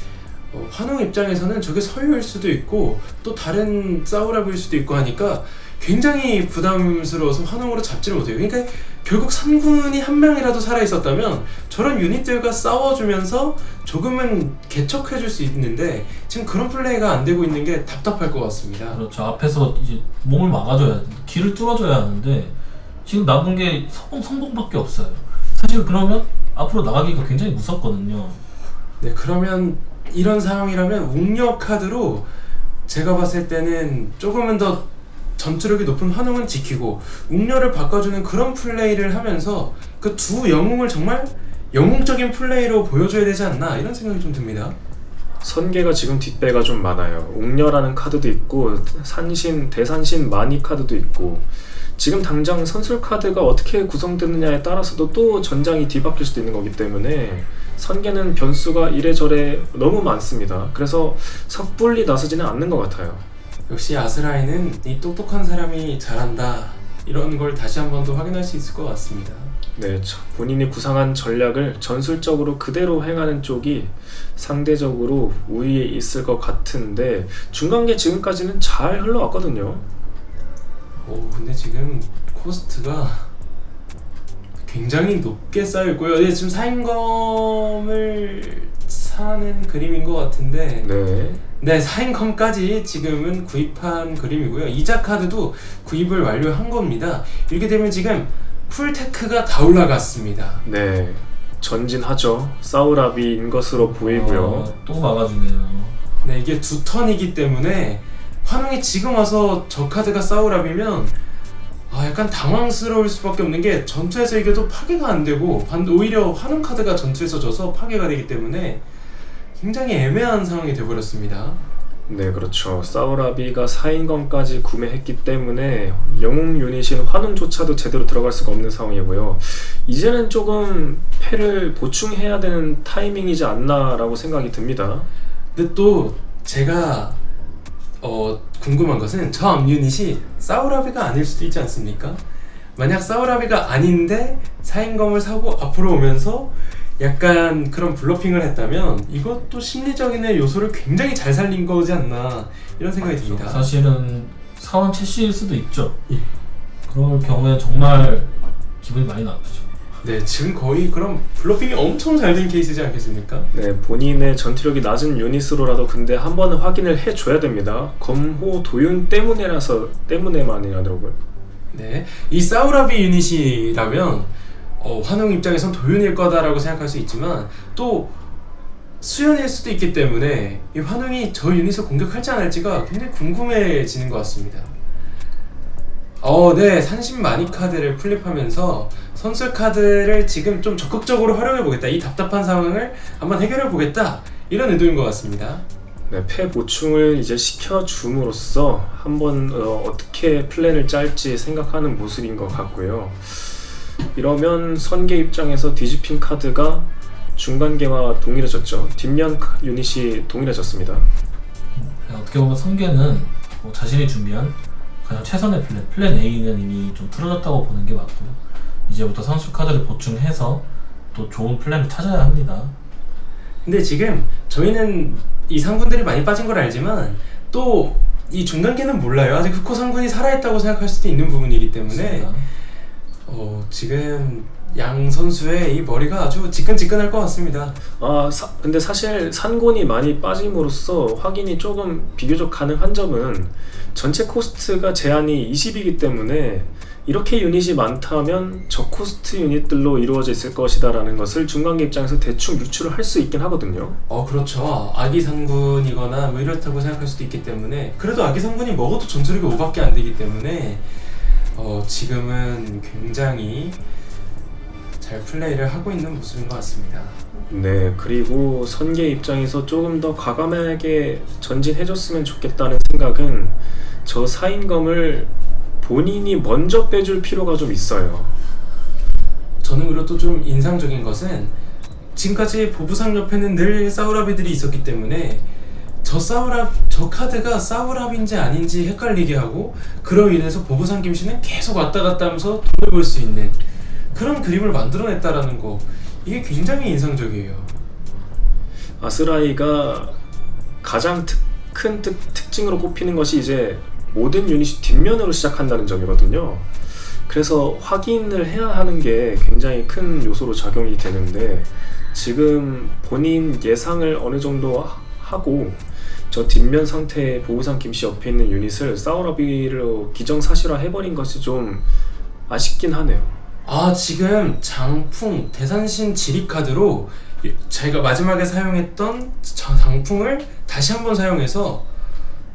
환웅 입장에서는 저게 서유일 수도 있고 또 다른 사우라브일 수도 있고 하니까 굉장히 부담스러워서 환웅으로 잡지를 못해요. 그러니까 결국 산군이 한 명이라도 살아있었다면 저런 유닛들과 싸워주면서 조금은 개척해줄 수 있는데 지금 그런 플레이가 안 되고 있는 게 답답할 것 같습니다. 그렇죠. 앞에서 이제 몸을 막아줘야 돼. 길을 뚫어줘야 하는데 지금 남은 게 성공밖에 없어요. 사실 그러면 앞으로 나가기가 굉장히 무섭거든요. 네, 그러면 이런 상황이라면 웅력 카드로 제가 봤을 때는 조금은 더 전투력이 높은 환웅은 지키고 웅렬을 바꿔주는 그런 플레이를 하면서 그 두 영웅을 정말 영웅적인 플레이로 보여줘야 되지 않나 이런 생각이 좀 듭니다. 선계가 지금 뒷배가 좀 많아요. 웅녀라는 카드도 있고 산신, 대산신 마니 카드도 있고 지금 당장 선술 카드가 어떻게 구성되느냐에 따라서도 또 전장이 뒤바뀔 수도 있는 거기 때문에 선계는 변수가 이래저래 너무 많습니다. 그래서 섣불리 나서지는 않는 것 같아요. 역시 아스라이는 이 똑똑한 사람이 잘한다 이런 걸 다시 한 번 더 확인할 수 있을 것 같습니다. 네, 본인이 구상한 전략을 전술적으로 그대로 행하는 쪽이 상대적으로 우위에 있을 것 같은데 중간계 지금까지는 잘 흘러왔거든요. 근데 지금 코스트가 굉장히 높게 쌓여있고요. 네, 지금 사인검을 사는 그림인 것 같은데 네, 사인검까지 지금은 구입한 그림이고요. 이자 카드도 구입을 완료한 겁니다. 이렇게 되면 지금 풀테크가 다 올라갔습니다. 네, 전진하죠. 사우라비인 것으로 보이고요. 또 막아주네요. 네, 이게 2턴이기 때문에 환웅이 지금 와서 저 카드가 사우라비면 약간 당황스러울 수밖에 없는 게 전투에서 이겨도 파괴가 안 되고 오히려 환웅 카드가 전투에서 져서 파괴가 되기 때문에 굉장히 애매한 상황이 되어버렸습니다. 네, 그렇죠. 사우라비가 4인검까지 구매했기 때문에 영웅 유닛인 환웅조차도 제대로 들어갈 수가 없는 상황이고요. 이제는 조금 패를 보충해야 되는 타이밍이지 않나라고 생각이 듭니다. 근데 또 제가 궁금한 것은 저 앞 유닛이 사우라비가 아닐 수도 있지 않습니까? 만약 사우라비가 아닌데 4인검을 사고 앞으로 오면서 약간 그런 블러핑을 했다면 이것도 심리적인 요소를 굉장히 잘 살린 거지 않나 이런 생각이 듭니다. 사실은 사원 채시일 수도 있죠. 예. 그럴 경우에 정말 기분이 많이 나쁘죠. 네, 지금 거의 그럼 블러핑이 엄청 잘 된 케이스지 않겠습니까? 네, 본인의 전투력이 낮은 유닛으로라도 근데 한 번은 확인을 해줘야 됩니다. 검호 도윤 때문에만이라더라고요. 네, 이 사우라비 유닛이라면 환웅 입장에선 도윤일 거다라고 생각할 수 있지만 또 수연일 수도 있기 때문에 이 환웅이 저 유닛을 공격할지 안 할지가 굉장히 궁금해지는 것 같습니다. 네, 산신 마니 카드를 플립하면서 선술 카드를 지금 좀 적극적으로 활용해 보겠다, 이 답답한 상황을 한번 해결해 보겠다, 이런 의도인 것 같습니다. 네, 패 보충을 이제 시켜줌으로써 한번 어떻게 플랜을 짤지 생각하는 모습인 것 같고요. 이러면 선계 입장에서 뒤집힌 카드가 중간계와 동일해졌죠. 뒷면 유닛이 동일해졌습니다. 어떻게 보면 선계는 자신이 준비한 가장 최선의 플랜 A는 이미 좀 틀어졌다고 보는 게 맞고요. 이제부터 선수 카드를 보충해서 또 좋은 플랜을 찾아야 합니다. 근데 지금 저희는 이 상군들이 많이 빠진 걸 알지만 또 이 중간계는 몰라요. 아직 흑호 상군이 살아있다고 생각할 수도 있는 부분이기 때문에 맞습니다. 지금 양 선수의 이 머리가 아주 지끈지끈할 것 같습니다. 근데 사실 산곤이 많이 빠짐으로써 확인이 조금 비교적 가능한 점은 전체 코스트가 제한이 20이기 때문에 이렇게 유닛이 많다면 저코스트 유닛들로 이루어져 있을 것이다 라는 것을 중간계 입장에서 대충 유추를 할 수 있긴 하거든요. 그렇죠. 아기 상군이거나 뭐 이렇다고 생각할 수도 있기 때문에, 그래도 아기 상군이 먹어도 전투력이 5밖에 안 되기 때문에 지금은 굉장히 잘 플레이를 하고 있는 모습인 것 같습니다. 네, 그리고 선계 입장에서 조금 더 과감하게 전진해줬으면 좋겠다는 생각은 저 4인검을 본인이 먼저 빼줄 필요가 좀 있어요. 저는 그리고 또 좀 인상적인 것은 지금까지 보부상 옆에는 늘 사우라비들이 있었기 때문에 저 카드가 사우라비인지 아닌지 헷갈리게 하고, 그로 인해서 보부상 김씨는 계속 왔다 갔다 하면서 돈을 벌 수 있는 그런 그림을 만들어냈다라는 거, 이게 굉장히 인상적이에요. 아스라이가 가장 큰 특징으로 꼽히는 것이 이제 모든 유닛이 뒷면으로 시작한다는 점이거든요. 그래서 확인을 해야 하는 게 굉장히 큰 요소로 작용이 되는데, 지금 본인 예상을 어느 정도 하고 저 뒷면 상태의 보부상 김씨 옆에 있는 유닛을 사우라비로 기정사실화 해버린 것이 좀 아쉽긴 하네요. 지금 장풍 대산신 지리카드로 제가 마지막에 사용했던 장풍을 다시 한번 사용해서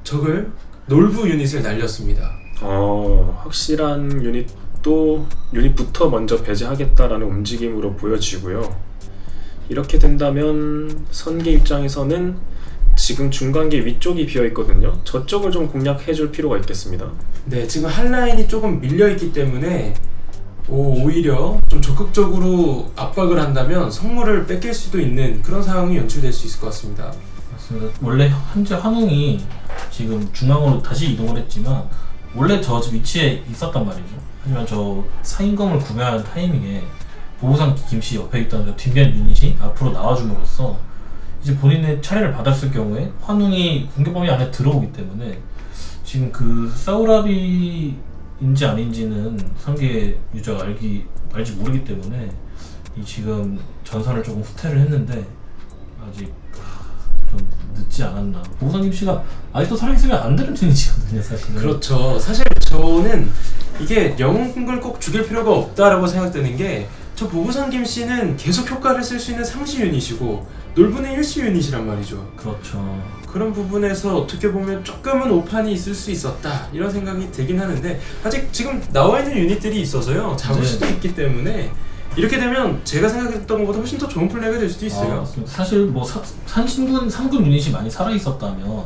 적을 놀부 유닛을 날렸습니다. 확실한 유닛부터 먼저 배제하겠다라는 움직임으로 보여지고요. 이렇게 된다면 선계 입장에서는 지금 중간계 위쪽이 비어있거든요. 저쪽을 좀 공략해줄 필요가 있겠습니다. 네, 지금 한 라인이 조금 밀려있기 때문에 오히려 좀 적극적으로 압박을 한다면 성물을 뺏길 수도 있는 그런 상황이 연출될 수 있을 것 같습니다. 맞습니다. 원래 현재 환웅이 지금 중앙으로 다시 이동을 했지만 원래 저 위치에 있었단 말이죠. 하지만 저 4인검을 구매하는 타이밍에 보부상 김씨 옆에 있던 저 뒷면 유닛이 앞으로 나와줌으로써 이제 본인의 차례를 받았을 경우에 환웅이 공격 범위 안에 들어오기 때문에 지금 그 사우라비인지 아닌지는 상계 유저가 알지 모르기 때문에 이 지금 전선을 조금 후퇴를 했는데 아직 좀 늦지 않았나. 보부상 김씨가 아직도 살아있으면 안 되는 유닛이거든요, 사실은. 그렇죠. 사실 저는 이게 영웅을 꼭 죽일 필요가 없다라고 생각되는 게, 저 보부상 김씨는 계속 효과를 쓸 수 있는 상시 유닛이고 놀부는 일시 유닛이란 말이죠. 그렇죠. 그런 부분에서 어떻게 보면 조금은 오판이 있을 수 있었다, 이런 생각이 들긴 하는데, 아직 지금 나와 있는 유닛들이 있어서요 잡을 네. 수도 있기 때문에 이렇게 되면 제가 생각했던 것보다 훨씬 더 좋은 플레이가 될 수도 있어요. 사실 뭐 3군 유닛이 많이 살아 있었다면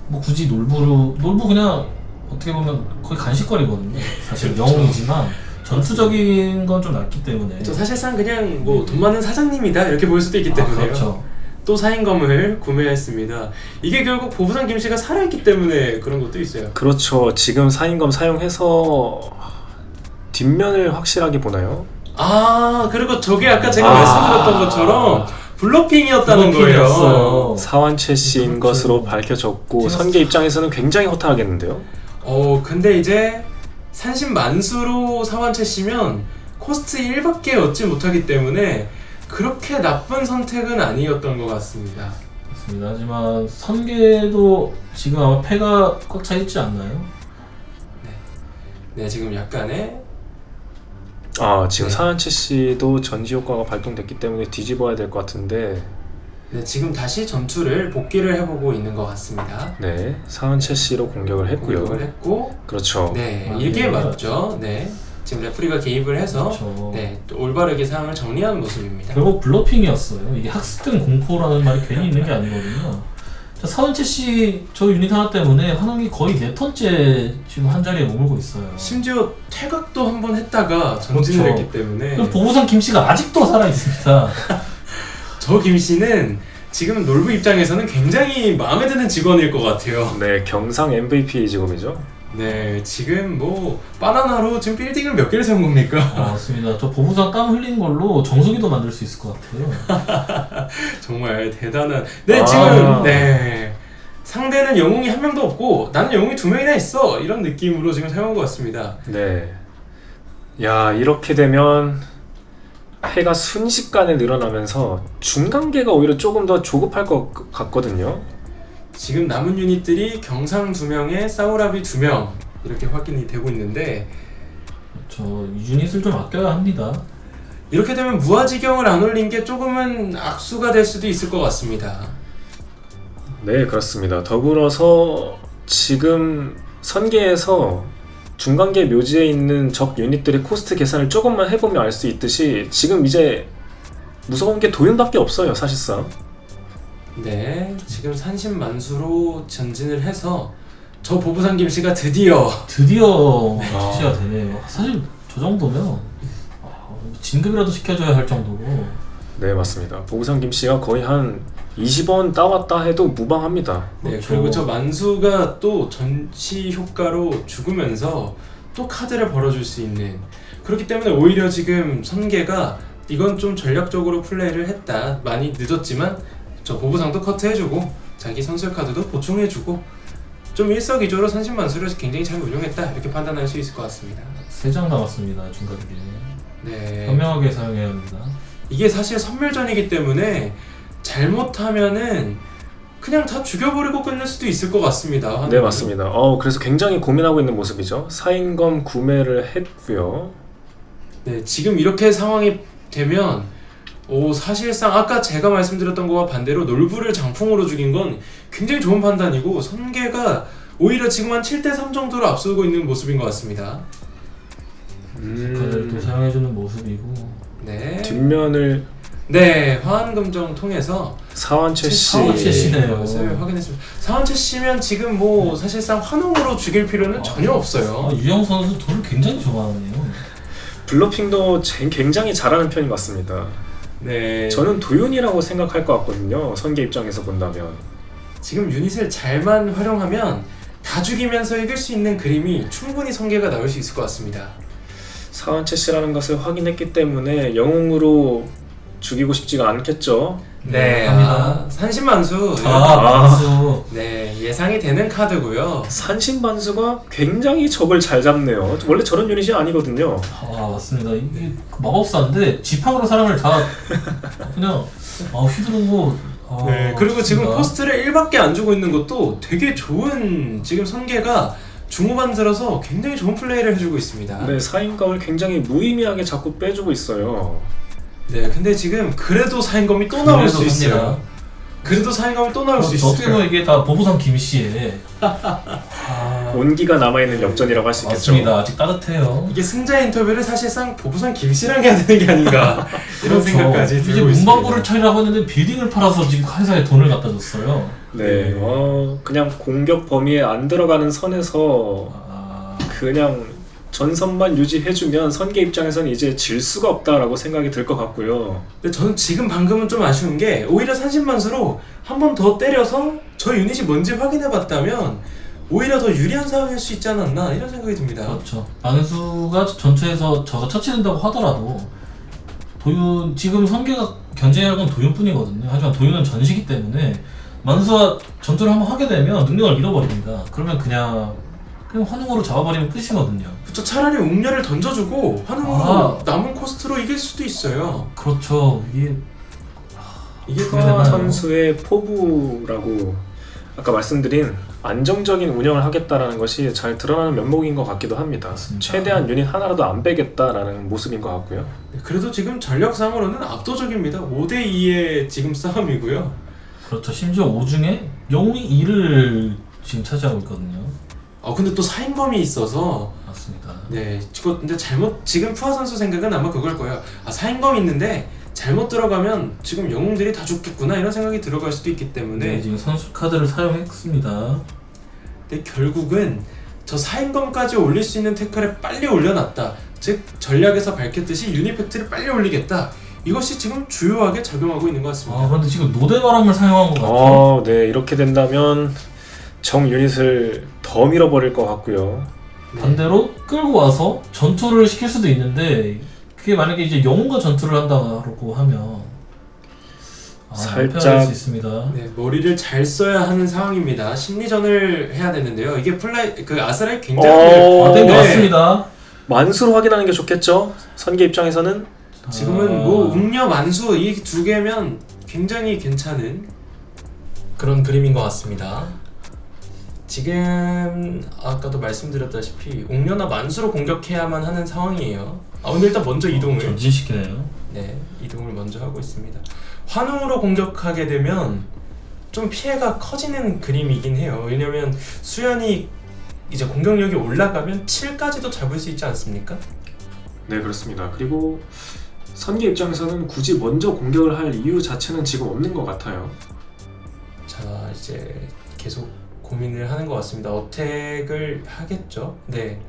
뭐 굳이 놀부 그냥 어떻게 보면 거의 간식거리거든요. 사실 영웅이지만 전투적인 건 좀 낫기 때문에. 저 사실상 그냥 뭐 돈 많은 사장님이다 이렇게 볼 수도 있기 때문에요. 그렇죠. 또 사인검을 구매했습니다. 이게 결국 보부상 김씨가 살아있기 때문에 그런 것도 있어요. 그렇죠. 지금 사인검 사용해서 뒷면을 확실하게 보나요? 아, 그리고 저게 아까 제가 말씀드렸던 것처럼 블러핑이었다는 거예요. 블러핑이었어요. 사완채 씨인 그렇죠. 것으로 밝혀졌고 제가- 선계 입장에서는 굉장히 허탈하겠는데요? 근데 이제 산신만수로 사완채 씨면 코스트 1밖에 얻지 못하기 때문에 그렇게 나쁜 선택은 아니었던 것 같습니다. 맞습니다. 하지만 선계도 지금 아마 패가 꽉 차 있지 않나요? 네, 지금 약간의 지금 네. 사완채 씨도 전지 효과가 발동됐기 때문에 뒤집어야 될 것 같은데 네, 지금 다시 전투를 복귀를 해보고 있는 것 같습니다. 네, 사완채 씨로 공격을 했고요. 공격을 했고, 그렇죠. 네, 아, 이게 네. 맞죠. 네, 지금 레프리가 개입을 해서 그렇죠. 네, 또 올바르게 상황을 정리한 모습입니다. 결국 블러핑이었어요. 이게 학습된 공포라는 말이 괜히 있는 게 아니거든요. 사원채 씨 저 유닛 하나 때문에 환웅이 거의 4턴째 지금 한 자리에 머물고 있어요. 심지어 퇴각도 한 번 했다가 전진을 그렇죠. 했기 때문에 그리고 보부상 김씨가 아직도 살아 있습니다. 저 김씨는 지금 놀부 입장에서는 굉장히 마음에 드는 직원일 것 같아요. 네, 경상 MVP 직업이죠. 네, 지금 뭐 바나나로 지금 빌딩을 몇 개를 세운 겁니까? 맞습니다. 저 보부상 땀 흘린 걸로 정수기도 만들 수 있을 것 같아요. 정말 대단한. 네, 아. 지금 네 상대는 영웅이 한 명도 없고 나는 영웅이 2명이나 있어 이런 느낌으로 지금 사용한 것 같습니다. 네. 야, 이렇게 되면 패가 순식간에 늘어나면서 중간계가 오히려 조금 더 조급할 것 같거든요. 지금 남은 유닛들이 경상 2명에 사우라비 2명 이렇게 확인이 되고 있는데 저 유닛을 좀 아껴야 합니다. 이렇게 되면 무아지경을 안 올린 게 조금은 악수가 될 수도 있을 것 같습니다. 네, 그렇습니다. 더불어서 지금 선계에서 중간계 묘지에 있는 적 유닛들의 코스트 계산을 조금만 해보면 알 수 있듯이 지금 이제 무서운 게 도윤밖에 없어요, 사실상. 네, 지금 산신만수로 전진을 해서 저 보부상 김씨가 드디어 드디어 출시가 되네요. 사실 저 정도면 진급이라도 시켜줘야 할 정도고. 네, 맞습니다. 보부상 김씨가 거의 한 20원 따왔다 해도 무방합니다. 네, 그렇죠. 그리고 저 만수가 또 전치 효과로 죽으면서 또 카드를 벌어줄 수 있는 그렇기 때문에 오히려 지금 선계가 이건 좀 전략적으로 플레이를 했다. 많이 늦었지만 저 보부상도 커트해주고 자기 선술 카드도 보충해주고 좀 일석이조로 산신만수를 굉장히 잘 운용했다 이렇게 판단할 수 있을 것 같습니다. 3장 남았습니다. 중간계. 네, 현명하게 사용해야 합니다. 이게 사실 선멸전이기 때문에 잘못하면은 그냥 다 죽여버리고 끝낼 수도 있을 것 같습니다. 네, 맞습니다. 그래서 굉장히 고민하고 있는 모습이죠. 사인검 구매를 했고요. 네, 지금 이렇게 상황이 되면 사실상 아까 제가 말씀드렸던 거와 반대로 놀부를 장풍으로 죽인 건 굉장히 좋은 판단이고 선계가 오히려 지금 한 7대3 정도로 앞서고 있는 모습인 것 같습니다. 카드를 또 사용해주는 모습이고. 네, 뒷면을 네, 화환금정 통해서 사완채 씨. 사완채 씨네요. 것을 확인했습니다. 사완채 씨면 지금 뭐 사실상 환웅으로 죽일 필요는 전혀 없어요. 유영 선수 돌을 굉장히 좋아하네요. 블러핑도 굉장히 잘하는 편인 것 같습니다. 네, 저는 도윤이라고 생각할 것 같거든요. 선계 입장에서 본다면. 지금 유닛을 잘만 활용하면 다 죽이면서 이길 수 있는 그림이 충분히 성계가 나올 수 있을 것 같습니다. 사완채 씨라는 것을 확인했기 때문에 영웅으로 죽이고 싶지가 않겠죠. 네, 합니다. 산신만수. 만수. 네, 예상이 되는 카드고요. 산신반수가 굉장히 적을 잘 잡네요. 원래 저런 유닛이 아니거든요. 맞습니다. 이게 마법사인데 지팡으로 사람을 다 그냥 휘두르고. 네, 그리고 지금 좋습니다. 코스트를 1밖에 안 주고 있는 것도 되게 좋은 지금 선계가 중후반 들어서 굉장히 좋은 플레이를 해주고 있습니다. 네, 사인검을 굉장히 무의미하게 자꾸 빼주고 있어요. 네, 근데 지금 그래도 사인검이 또 나올 수 그래도 있어요. 삽니다. 그래도 사인검이 또 나올 수 어떻게 보면 있어요. 이게 다 보부상 김씨의 온기가 남아있는 역전이라고 할 수 있겠죠. 맞습니다. 아직 따뜻해요. 이게 승자 인터뷰를 사실상 보부상 김씨랑 해야 되는 게 아닌가 이런 생각까지 이제 들고 문방구를 있습니다. 차리라고 했는데 빌딩을 팔아서 지금 회사에 돈을 갖다 줬어요. 네, 그냥 공격 범위에 안 들어가는 선에서 그냥 전선만 유지해주면 선계 입장에서는 이제 질 수가 없다라고 생각이 들 것 같고요. 근데 저는 지금 방금은 좀 아쉬운 게 오히려 산신만수로 한 번 더 때려서 저 유닛이 뭔지 확인해봤다면 오히려 더 유리한 상황일 수 있지 않았나 이런 생각이 듭니다. 그렇죠. 만수가 전투에서 져서 처치된다고 하더라도 도윤 지금 선계가 견제할 건 도윤뿐이거든요. 하지만 도윤은 전시기 때문에 만수가 전투를 한번 하게 되면 능력을 잃어버립니다. 그러면 그냥 환웅으로 잡아버리면 끝이거든요. 그쵸, 차라리 웅녀를 던져주고 환웅으로 남은 코스트로 이길 수도 있어요. 그렇죠. 이게 푸아 선수의 포부라고 아까 말씀드린 안정적인 운영을 하겠다라는 것이 잘 드러나는 면목인 것 같기도 합니다. 맞습니다. 최대한 유닛 하나라도 안 빼겠다라는 모습인 것 같고요. 그래도 지금 전력상으로는 압도적입니다. 5대2의 지금 싸움이고요. 그렇죠. 심지어 5중에 영웅이 2를 지금 차지하고 있거든요. 근데 또 사인검이 있어서 맞습니다. 네, 근데 지금 푸아 선수 생각은 아마 그걸 거예요. 사인검이 있는데 잘못 들어가면 지금 영웅들이 다 죽겠구나 이런 생각이 들어갈 수도 있기 때문에 네, 지금 선수 카드를 사용했습니다. 근데 결국은 저 사인검까지 올릴 수 있는 태클을 빨리 올려놨다. 즉 전략에서 밝혔듯이 유닛 팩트를 빨리 올리겠다. 이것이 지금 주요하게 작용하고 있는 것 같습니다. 그런데 지금 노대바람을 사용한 것 같죠? 네, 이렇게 된다면 정 유닛을 더 밀어버릴 것 같고요. 반대로 끌고 와서 전투를 시킬 수도 있는데 그게 만약에 이제 영웅과 전투를 한다고 하면 살짝 패할 수 있습니다. 네, 머리를 잘 써야 하는 상황입니다. 심리전을 해야 되는데요. 이게 아스라이 굉장히 네, 맞습니다. 만수로 확인하는 게 좋겠죠? 선계 입장에서는 지금은 웅녀 만수 이 두 개면 굉장히 괜찮은 그런 그림인 것 같습니다. 지금 아까도 말씀드렸다시피 웅녀나 만수로 공격해야만 하는 상황이에요. 근데 일단 먼저 이동을 전진시키네요. 네, 이동을 먼저 하고 있습니다. 환웅으로 공격하게 되면 좀 피해가 커지는 그림이긴 해요. 왜냐면 수연이 이제 공격력이 올라가면 7까지도 잡을 수 있지 않습니까? 네, 그렇습니다. 그리고 선계 입장에서는 굳이 먼저 공격을 할 이유 자체는 지금 없는 것 같아요. 자, 이제 계속 고민을 하는 것 같습니다. 어택을 하겠죠? 네.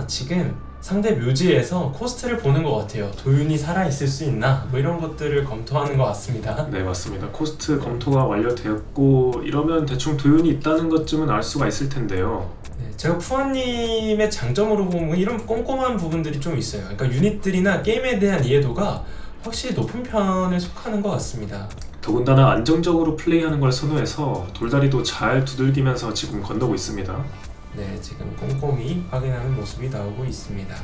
지금 상대 묘지에서 코스트를 보는 것 같아요. 도윤이 살아있을 수 있나? 뭐 이런 것들을 검토하는 것 같습니다. 네, 맞습니다. 코스트 검토가 완료되었고 이러면 대충 도윤이 있다는 것쯤은 알 수가 있을 텐데요. 네, 제가 푸아님의 장점으로 보면 이런 꼼꼼한 부분들이 좀 있어요. 그러니까 유닛들이나 게임에 대한 이해도가 확실히 높은 편에 속하는 것 같습니다. 더군다나 안정적으로 플레이하는 걸 선호해서 돌다리도 잘 두들기면서 지금 건너고 있습니다. 네, 지금 꼼꼼히 확인하는 모습이 나오고 있습니다.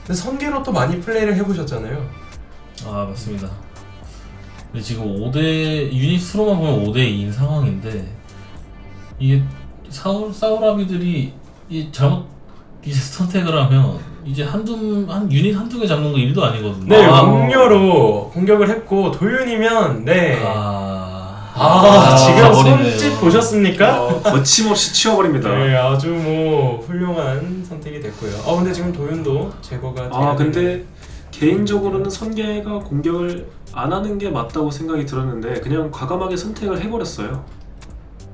근데 선계로 또 많이 플레이를 해보셨잖아요. 맞습니다. 근데 지금 5대 유닛 수로만 보면 5대2인 상황인데 이게 사우라비들이 잘못 이제 선택을 하면 이제 한 유닛 한두 개 잡는 거 일도 아니거든요. 네, 웅녀로 공격을 했고 도윤이면 지금 손짓 보셨습니까? 거침없이 치워버립니다. 네, 아주 훌륭한 선택이 됐고요. 근데 지금 도윤도 제거가 근데 개인적으로는 선계가 공격을 안 하는 게 맞다고 생각이 들었는데 그냥 과감하게 선택을 해버렸어요.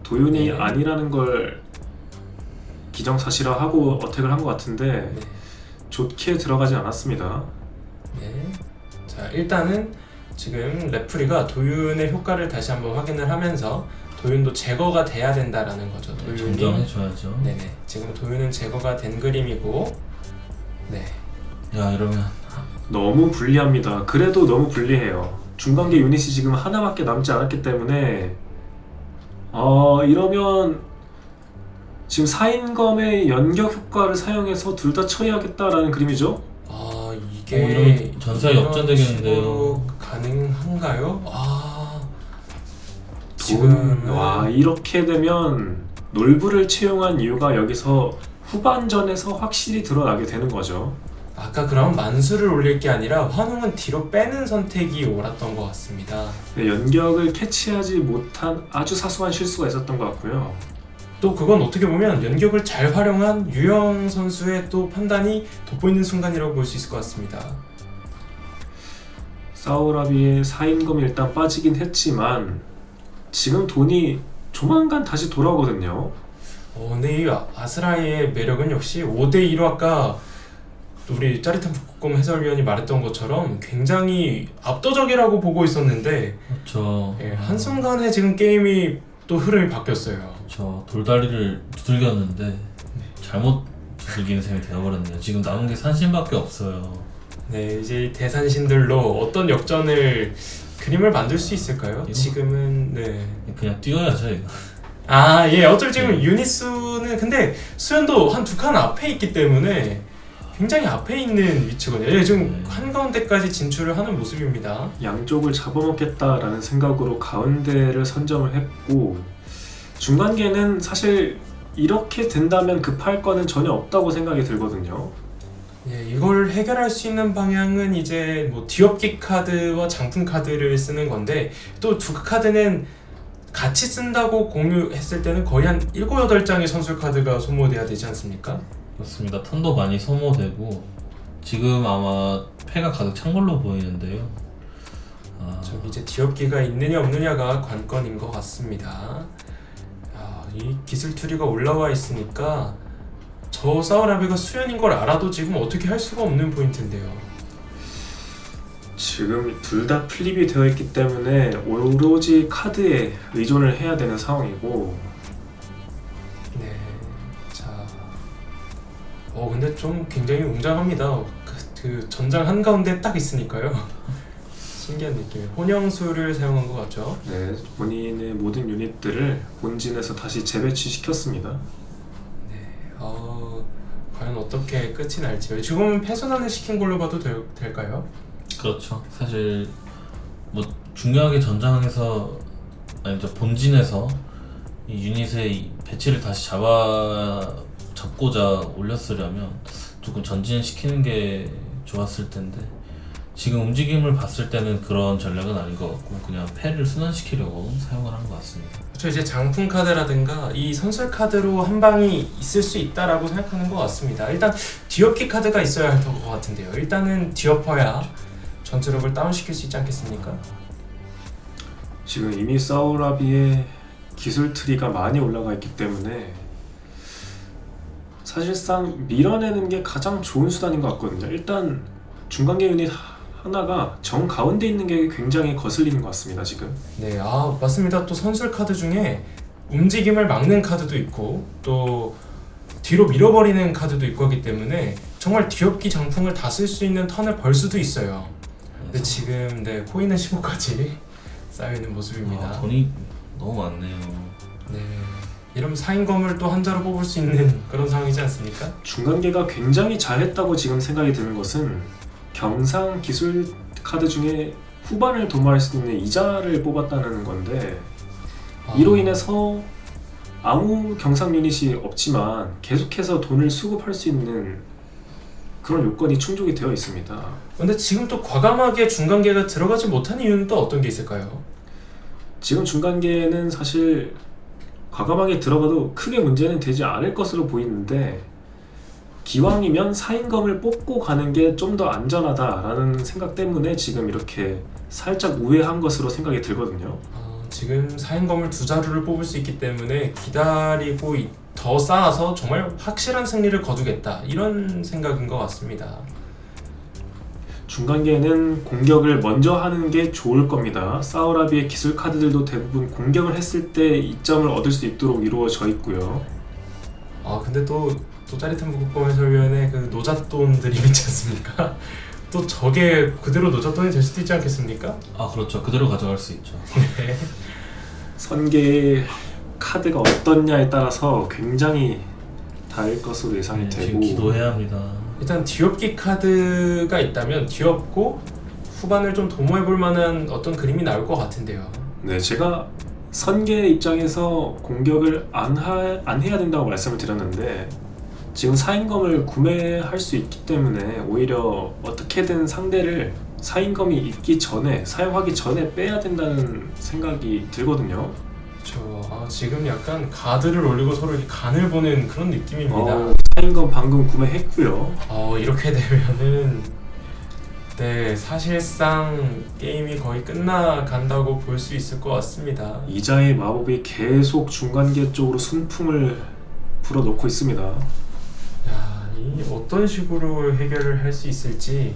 도윤이 아니라는 걸 기정사실화하고 어택을 한 것 같은데 좋게 들어가지 않았습니다. 네. 자, 일단은 지금 레프리가 도윤의 효과를 다시 한번 확인을 하면서 도윤도 제거가 돼야 된다라는 거죠. 도윤이 정정해줘야죠. 네네. 지금 도윤은 제거가 된 그림이고, 네. 야, 이러면 너무 불리합니다. 그래도 너무 불리해요. 중간계 유닛이 지금 하나밖에 남지 않았기 때문에 이러면 지금 사인검의 연격 효과를 사용해서 둘 다 처리하겠다라는 그림이죠? 이게 이러면 전사가 역전되겠는데요. 가능한가요? 이렇게 되면 놀부를 채용한 이유가 여기서 후반전에서 확실히 드러나게 되는 거죠. 아까 그럼 만수를 올릴 게 아니라 환웅은 뒤로 빼는 선택이 옳았던 것 같습니다. 네, 연격을 캐치하지 못한 아주 사소한 실수가 있었던 것 같고요. 또 그건 어떻게 보면 연격을 잘 활용한 유영 선수의 또 판단이 돋보이는 순간이라고 볼 수 있을 것 같습니다. 사우라비의 4인검이 일단 빠지긴 했지만 지금 돈이 조만간 다시 돌아오거든요. 근데 이 아스라이의 매력은 역시 5대2로 아까 우리 짜릿한 북극곰 해설위원이 말했던 것처럼 굉장히 압도적이라고 보고 있었는데 그렇죠. 한순간에 지금 게임이 또 흐름이 바뀌었어요. 저 돌다리를 두들겼는데 잘못 두들기는 셈이 되어버렸네요. 지금 남은 게 산신밖에 없어요. 네, 이제 이 대산신들로 어떤 역전을 그림을 만들 수 있을까요? 이거? 지금은 네. 그냥 뛰어야죠 이거. 어차피 지금 유닛수는 근데 수연도 한 두 칸 앞에 있기 때문에 굉장히 앞에 있는 위치거든요. 지금 한가운데까지 진출을 하는 모습입니다. 양쪽을 잡아먹겠다라는 생각으로 가운데를 선점을 했고 중간계는 사실 이렇게 된다면 급할 거는 전혀 없다고 생각이 들거든요. 이걸 해결할 수 있는 방향은 이제 뭐 뒤엎기 카드와 장풍 카드를 쓰는 건데 또 두 카드는 같이 쓴다고 공유했을 때는 거의 한 7, 8장의 선술 카드가 소모돼야 되지 않습니까? 그렇습니다. 턴도 많이 소모되고 지금 아마 패가 가득 찬 걸로 보이는데요. 저기 이제 뒤엎기가 있느냐 없느냐가 관건인 것 같습니다. 이 기술 트리가 올라와 있으니까 저 사우라비가 수연인 걸 알아도 지금 어떻게 할 수가 없는 포인트인데요. 지금 둘 다 플립이 되어 있기 때문에 오로지 카드에 의존을 해야 되는 상황이고 네, 자, 근데 좀 굉장히 웅장합니다. 그 전장 한가운데 딱 있으니까요. 신기한 느낌이에요. 혼영수를 사용한 것 같죠? 네, 본인의 모든 유닛들을 본진에서 다시 재배치시켰습니다. 과연 어떻게 끝이 날지요. 지금은 패순환을 시킨 걸로 봐도 될까요? 그렇죠. 사실 뭐 중요하게 전장에서 아니죠 본진에서 이 유닛의 이 배치를 다시 잡고자 올렸으려면 조금 전진시키는 게 좋았을 텐데 지금 움직임을 봤을 때는 그런 전략은 아닌 것 같고 그냥 패를 순환시키려고 사용을 한 것 같습니다. 그렇죠. 이제 장풍 카드라든가 이 선술 카드로 한 방이 있을 수 있다라고 생각하는 것 같습니다. 일단 뒤엎기 카드가 있어야 할 것 같은데요. 일단은 뒤엎어야 전투력을 다운시킬 수 있지 않겠습니까? 지금 이미 사우라비의 기술 트리가 많이 올라가 있기 때문에 사실상 밀어내는 게 가장 좋은 수단인 것 같거든요. 일단 중간계 유닛 하나가 정 가운데 있는 게 굉장히 거슬리는 것 같습니다. 지금 네, 맞습니다. 또 선술 카드 중에 움직임을 막는 카드도 있고 또 뒤로 밀어버리는 카드도 있고 하기 때문에 정말 뒤엎기 장풍을 다 쓸 수 있는 턴을 벌 수도 있어요. 근데 지금 코인은 15까지 쌓여있는 모습입니다. 돈이 너무 많네요. 네, 이러면 4인검을 또 한자로 뽑을 수 있는 그런 상황이지 않습니까? 중간계가 굉장히 잘했다고 지금 생각이 드는 것은 경상 기술 카드 중에 후반을 도모할 수 있는 이자를 뽑았다는 건데 이로 인해서 아무 경상 유닛이 없지만 계속해서 돈을 수급할 수 있는 그런 요건이 충족이 되어 있습니다. 근데 지금 또 과감하게 중간계가 들어가지 못한 이유는 또 어떤 게 있을까요? 지금 중간계는 사실 과감하게 들어가도 크게 문제는 되지 않을 것으로 보이는데 기왕이면 4인검을 뽑고 가는 게 좀 더 안전하다라는 생각 때문에 지금 이렇게 살짝 우회한 것으로 생각이 들거든요. 지금 4인검을 2자루를 뽑을 수 있기 때문에 기다리고 더 쌓아서 정말 확실한 승리를 거두겠다 이런 생각인 것 같습니다. 중간계는 공격을 먼저 하는 게 좋을 겁니다. 사우라비의 기술 카드들도 대부분 공격을 했을 때 이점을 얻을 수 있도록 이루어져 있고요. 근데 또 짜릿한 북극곰 해설위원의 그 노잣돈 드림 있지 않습니까? 또 저게 그대로 노잣돈이 될 수도 있지 않겠습니까? 그렇죠. 그대로 가져갈 수 있죠. 네. 선계의 카드가 어떻냐에 따라서 굉장히 다를 것으로 예상이 되고 지금 기도해야 합니다. 일단 뒤엎기 카드가 있다면 뒤엎고 후반을 좀 도모해볼 만한 어떤 그림이 나올 것 같은데요. 네, 제가 선계 입장에서 공격을 안 해야 된다고 말씀을 드렸는데 지금 4인검을 구매할 수 있기 때문에 오히려 어떻게든 상대를 4인검이 있기 전에 사용하기 전에 빼야 된다는 생각이 들거든요. 지금 약간 가드를 올리고 서로 이렇게 간을 보는 그런 느낌입니다. 사인건 방금 구매했고요. 이렇게 되면은 네, 사실상 게임이 거의 끝나간다고 볼 수 있을 것 같습니다. 이자의 마법이 계속 중간계 쪽으로 순풍을 불어넣고 있습니다. 야, 이 어떤 식으로 해결을 할 수 있을지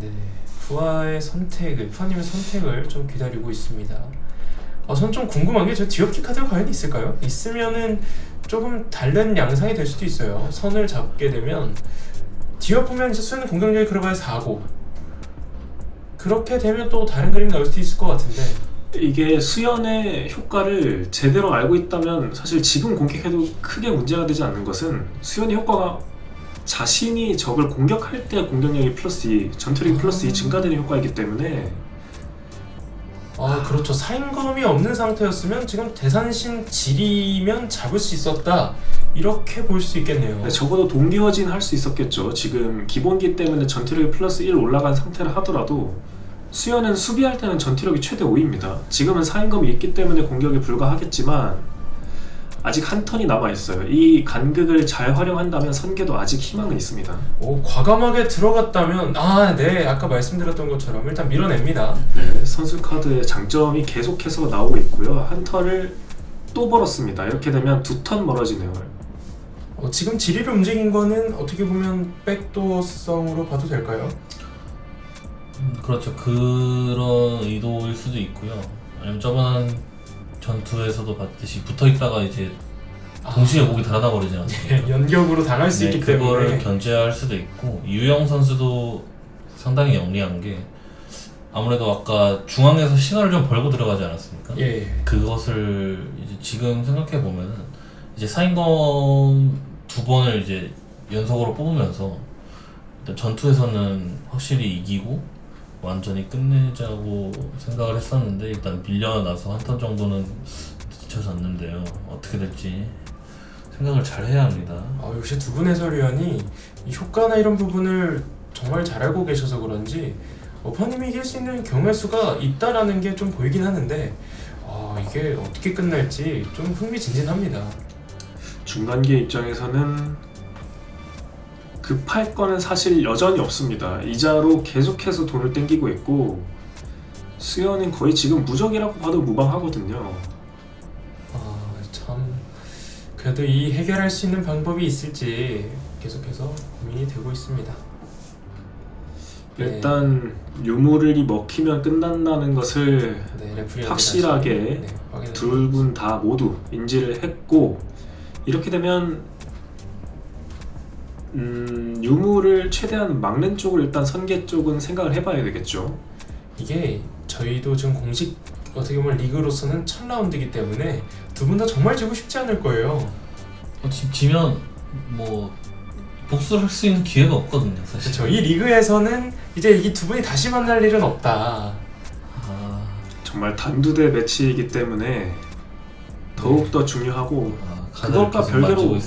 네, 푸아님의 선택을 좀 기다리고 있습니다. 전 좀 궁금한 게 저 뒤엎기 카드가 과연 있을까요? 있으면은 조금 다른 양상이 될 수도 있어요. 선을 잡게 되면 뒤엎으면 이제 수는 공격력이 그래봐야 4고 그렇게 되면 또 다른 그림이 나올 수도 있을 것 같은데 이게 수연의 효과를 제대로 알고 있다면 사실 지금 공격해도 크게 문제가 되지 않는 것은 수연의 효과가 자신이 적을 공격할 때 공격력이 플러스 2, 전투력이 플러스 2 증가되는 효과이기 때문에 그렇죠. 사인검이 없는 상태였으면 지금 대산신 질이면 잡을 수 있었다 이렇게 볼 수 있겠네요. 네, 적어도 동기화진 할 수 있었겠죠. 지금 기본기 때문에 전투력이 플러스 1 올라간 상태를 하더라도 수연은 수비할 때는 전투력이 최대 5입니다. 지금은 사인검이 있기 때문에 공격이 불가하겠지만 아직 한 턴이 남아있어요. 이 간극을 잘 활용한다면 선계도 아직 희망은 있습니다. 과감하게 들어갔다면 네, 아까 말씀드렸던 것처럼 일단 밀어냅니다. 네, 선수 카드의 장점이 계속해서 나오고 있고요. 한 턴을 또 벌었습니다. 이렇게 되면 두 턴 멀어지네요. 지금 지리를 움직인 거는 어떻게 보면 백도어성으로 봐도 될까요? 그렇죠. 그런 의도일 수도 있고요. 아니면 저번 전투에서도 봤듯이 붙어있다가 이제 동시에 목이 달아나 버리지 않습니까? 연격으로 당할 수 있기 그거를 때문에 견제할 수도 있고 유영 선수도 상당히 영리한 게 아무래도 아까 중앙에서 시간을 좀 벌고 들어가지 않았습니까? 예. 그것을 이제 지금 생각해 보면은 이제 사인검 2번을 이제 연속으로 뽑으면서 일단 전투에서는 확실히 이기고 완전히 끝내자고 생각을 했었는데 일단 밀려나서 한 턴 정도는 뒤쳐졌는데요. 어떻게 될지 생각을 잘 해야 합니다. 역시 두 분 해설위원이 이 효과나 이런 부분을 정말 잘 알고 계셔서 그런지 어파님이 이길 수 있는 경우의 수가 있다라는 게 좀 보이긴 하는데 이게 어떻게 끝날지 좀 흥미진진합니다. 중간계 입장에서는 급할 거는 사실 여전히 없습니다. 이자로 계속해서 돈을 땡기고 있고 수연은 거의 지금 무적이라고 봐도 무방하거든요. 참 그래도 이 해결할 수 있는 방법이 있을지 계속해서 고민이 되고 있습니다. 일단 유물이 먹히면 끝난다는 것을 레프리한테 확실하게 둘 분 다 모두 인지를 했고 이렇게 되면 유물을 최대한 막는 쪽을 일단 선계 쪽은 생각을 해봐야 되겠죠. 이게 저희도 지금 공식 어떻게 보면 리그로서는 첫 라운드이기 때문에 두 분 다 정말 지고 싶지 않을 거예요. 지면 뭐 복수를 할 수 있는 기회가 없거든요, 사실. 그렇죠. 이 리그에서는 이제 이 두 분이 다시 만날 일은 없다. 정말 단두대 매치이기 때문에 더욱더 중요하고 그것과 별개로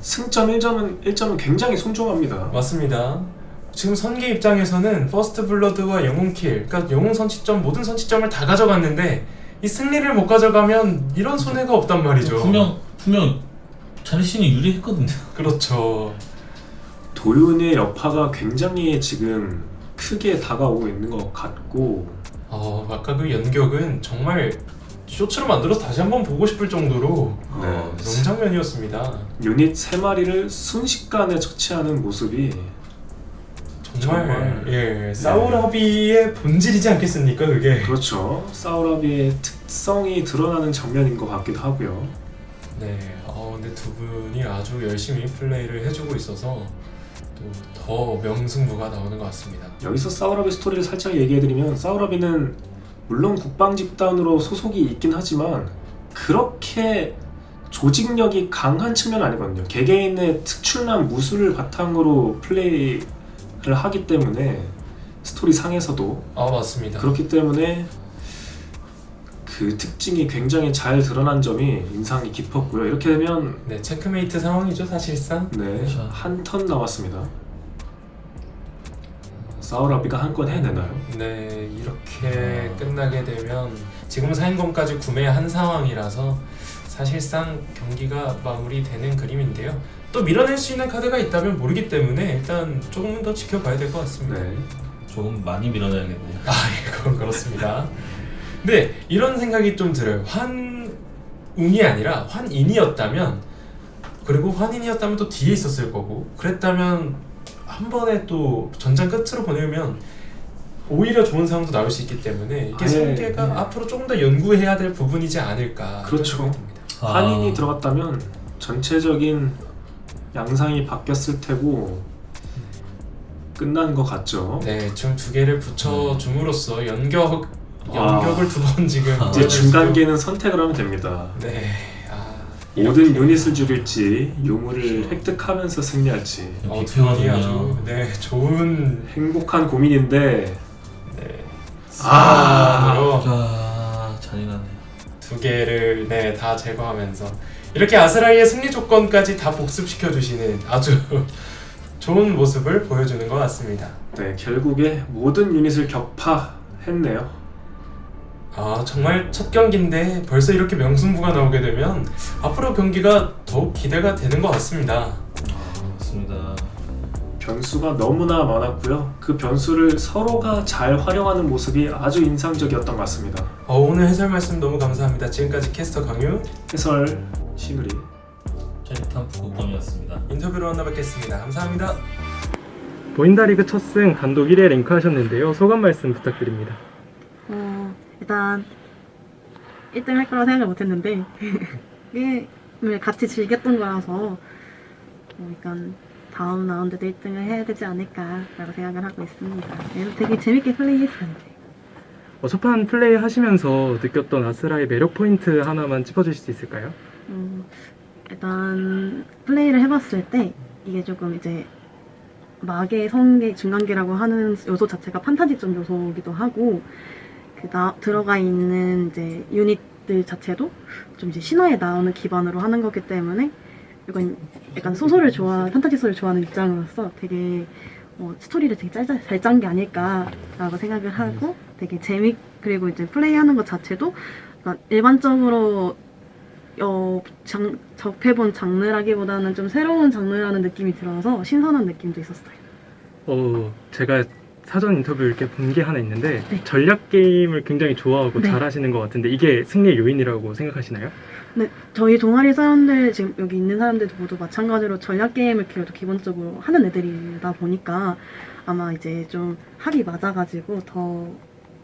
승점 1점은 굉장히 소중합니다. 맞습니다. 지금 선계 입장에서는 퍼스트 블러드와 영웅킬, 그러니까 영웅 선취점, 모든 선취점을 다 가져갔는데 이 승리를 못 가져가면 이런 손해가 없단 말이죠. 분명 자리신이 유리했거든요. 그렇죠. 도윤의 여파가 굉장히 지금 크게 다가오고 있는 것 같고 아까 그 연격은 정말 쇼츠로 만들어서 다시 한번 보고 싶을 정도로 명장면이었습니다. 유닛 3마리를 순식간에 처치하는 모습이 정말 사우라비의 본질이지 않겠습니까, 그게? 그렇죠. 사우라비의 특성이 드러나는 장면인 것 같기도 하고요. 네, 근데 두 분이 아주 열심히 플레이를 해주고 있어서 또 더 명승부가 나오는 것 같습니다. 여기서 사우라비 스토리를 살짝 얘기해드리면 사우라비는 물론 국방 집단으로 소속이 있긴 하지만 그렇게 조직력이 강한 측면은 아니거든요. 개개인의 특출난 무술을 바탕으로 플레이를 하기 때문에 스토리 상에서도 맞습니다. 그렇기 때문에 그 특징이 굉장히 잘 드러난 점이 인상이 깊었고요. 이렇게 되면 체크메이트 상황이죠, 사실상. 한 턴 남았습니다. 사우라비가 한 건 해내나요? 네, 이렇게 끝나게 되면 지금 4인공까지 구매한 상황이라서 사실상 경기가 마무리되는 그림인데요. 또 밀어낼 수 있는 카드가 있다면 모르기 때문에 일단 조금은 더 지켜봐야 될 것 같습니다. 네. 조금 많이 밀어내야겠네요. 아, 이건 그렇습니다. 근데 이런 생각이 좀 들어요. 환웅이 아니라 환인이었다면, 그리고 환인이었다면 또 뒤에 있었을 거고, 그랬다면 한 번에 또 전장 끝으로 보내면 오히려 좋은 상황도 나올 수 있기 때문에 이게 설계가 앞으로 조금 더 연구해야 될 부분이지 않을까. 그렇죠. 생각이 듭니다. 환인이 들어갔다면 전체적인 양상이 바뀌었을 테고 끝난 것 같죠. 네, 지금 두 개를 붙여줌으로써 연격을 두 번 지금 이제 보여줄 중간계는 선택을 하면 됩니다. 수도- 네, 모든 유닛을 죽일지 유물을 획득하면서 승리할지 두 분이 비표하네요. 아주 좋은 행복한 고민인데 상황으로 잔인하네. 두 개를 다 제거하면서 이렇게 아스라이의 승리 조건까지 다 복습시켜 주시는 아주 좋은 모습을 보여주는 것 같습니다. 네, 결국에 모든 유닛을 격파했네요. 정말 첫 경기인데 벌써 이렇게 명승부가 나오게 되면 앞으로 경기가 더욱 기대가 되는 것 같습니다. 맞습니다. 변수가 너무나 많았고요. 그 변수를 서로가 잘 활용하는 모습이 아주 인상적이었던 것 같습니다. 오늘 해설 말씀 너무 감사합니다. 지금까지 캐스터 강유, 해설 시그리 짜릿한 부고범이었습니다. 인터뷰로 만나뵙겠습니다. 감사합니다. 보인다리그 첫 승 단독 1회 랭크하셨는데요. 소감 말씀 부탁드립니다. 일단 1등 할 거라 생각을 못했는데 게임을 같이 즐겼던 거라서 약간 다음 라운드도 1등을 해야 되지 않을까라고 생각을 하고 있습니다. 그래서 되게 재밌게 플레이했어요. 첫판 플레이 하시면서 느꼈던 아스라의 매력 포인트 하나만 짚어주실 수 있을까요? 일단 플레이를 해봤을 때 이게 조금 이제 마계, 성계, 중간계라고 하는 요소 자체가 판타지적 요소이기도 하고 들어가 있는 이제 유닛들 자체도 좀 이제 신화에 나오는 기반으로 하는 거기 때문에 이건 약간 판타지 소설을 좋아하는 입장으로서 되게 스토리를 되게 잘 짠 게 아닐까라고 생각을 하고 되게 그리고 이제 플레이하는 것 자체도 그러니까 일반적으로 접해본 장르라기보다는 좀 새로운 장르라는 느낌이 들어서 신선한 느낌도 있었어요. 제가 사전 인터뷰 이렇게 본 게 하나 있는데 네. 전략 게임을 굉장히 좋아하고 네. 잘하시는 것 같은데 이게 승리의 요인이라고 생각하시나요? 네, 저희 동아리 사람들 지금 여기 있는 사람들도 모두 마찬가지로 전략 게임을 그래도 기본적으로 하는 애들이다 보니까 아마 이제 좀 합이 맞아가지고 더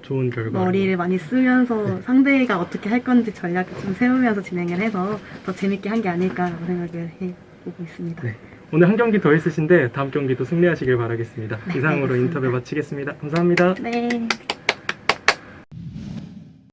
좋은 결과. 머리를 많이 쓰면서 상대가 어떻게 할 건지 전략을 좀 세우면서 진행을 해서 더 재밌게 한 게 아닐까라고 생각을 해보고 있습니다. 네. 오늘 한 경기 더 있으신데 다음 경기도 승리하시길 바라겠습니다. 네, 이상으로 알겠습니다. 인터뷰 마치겠습니다. 감사합니다. 네.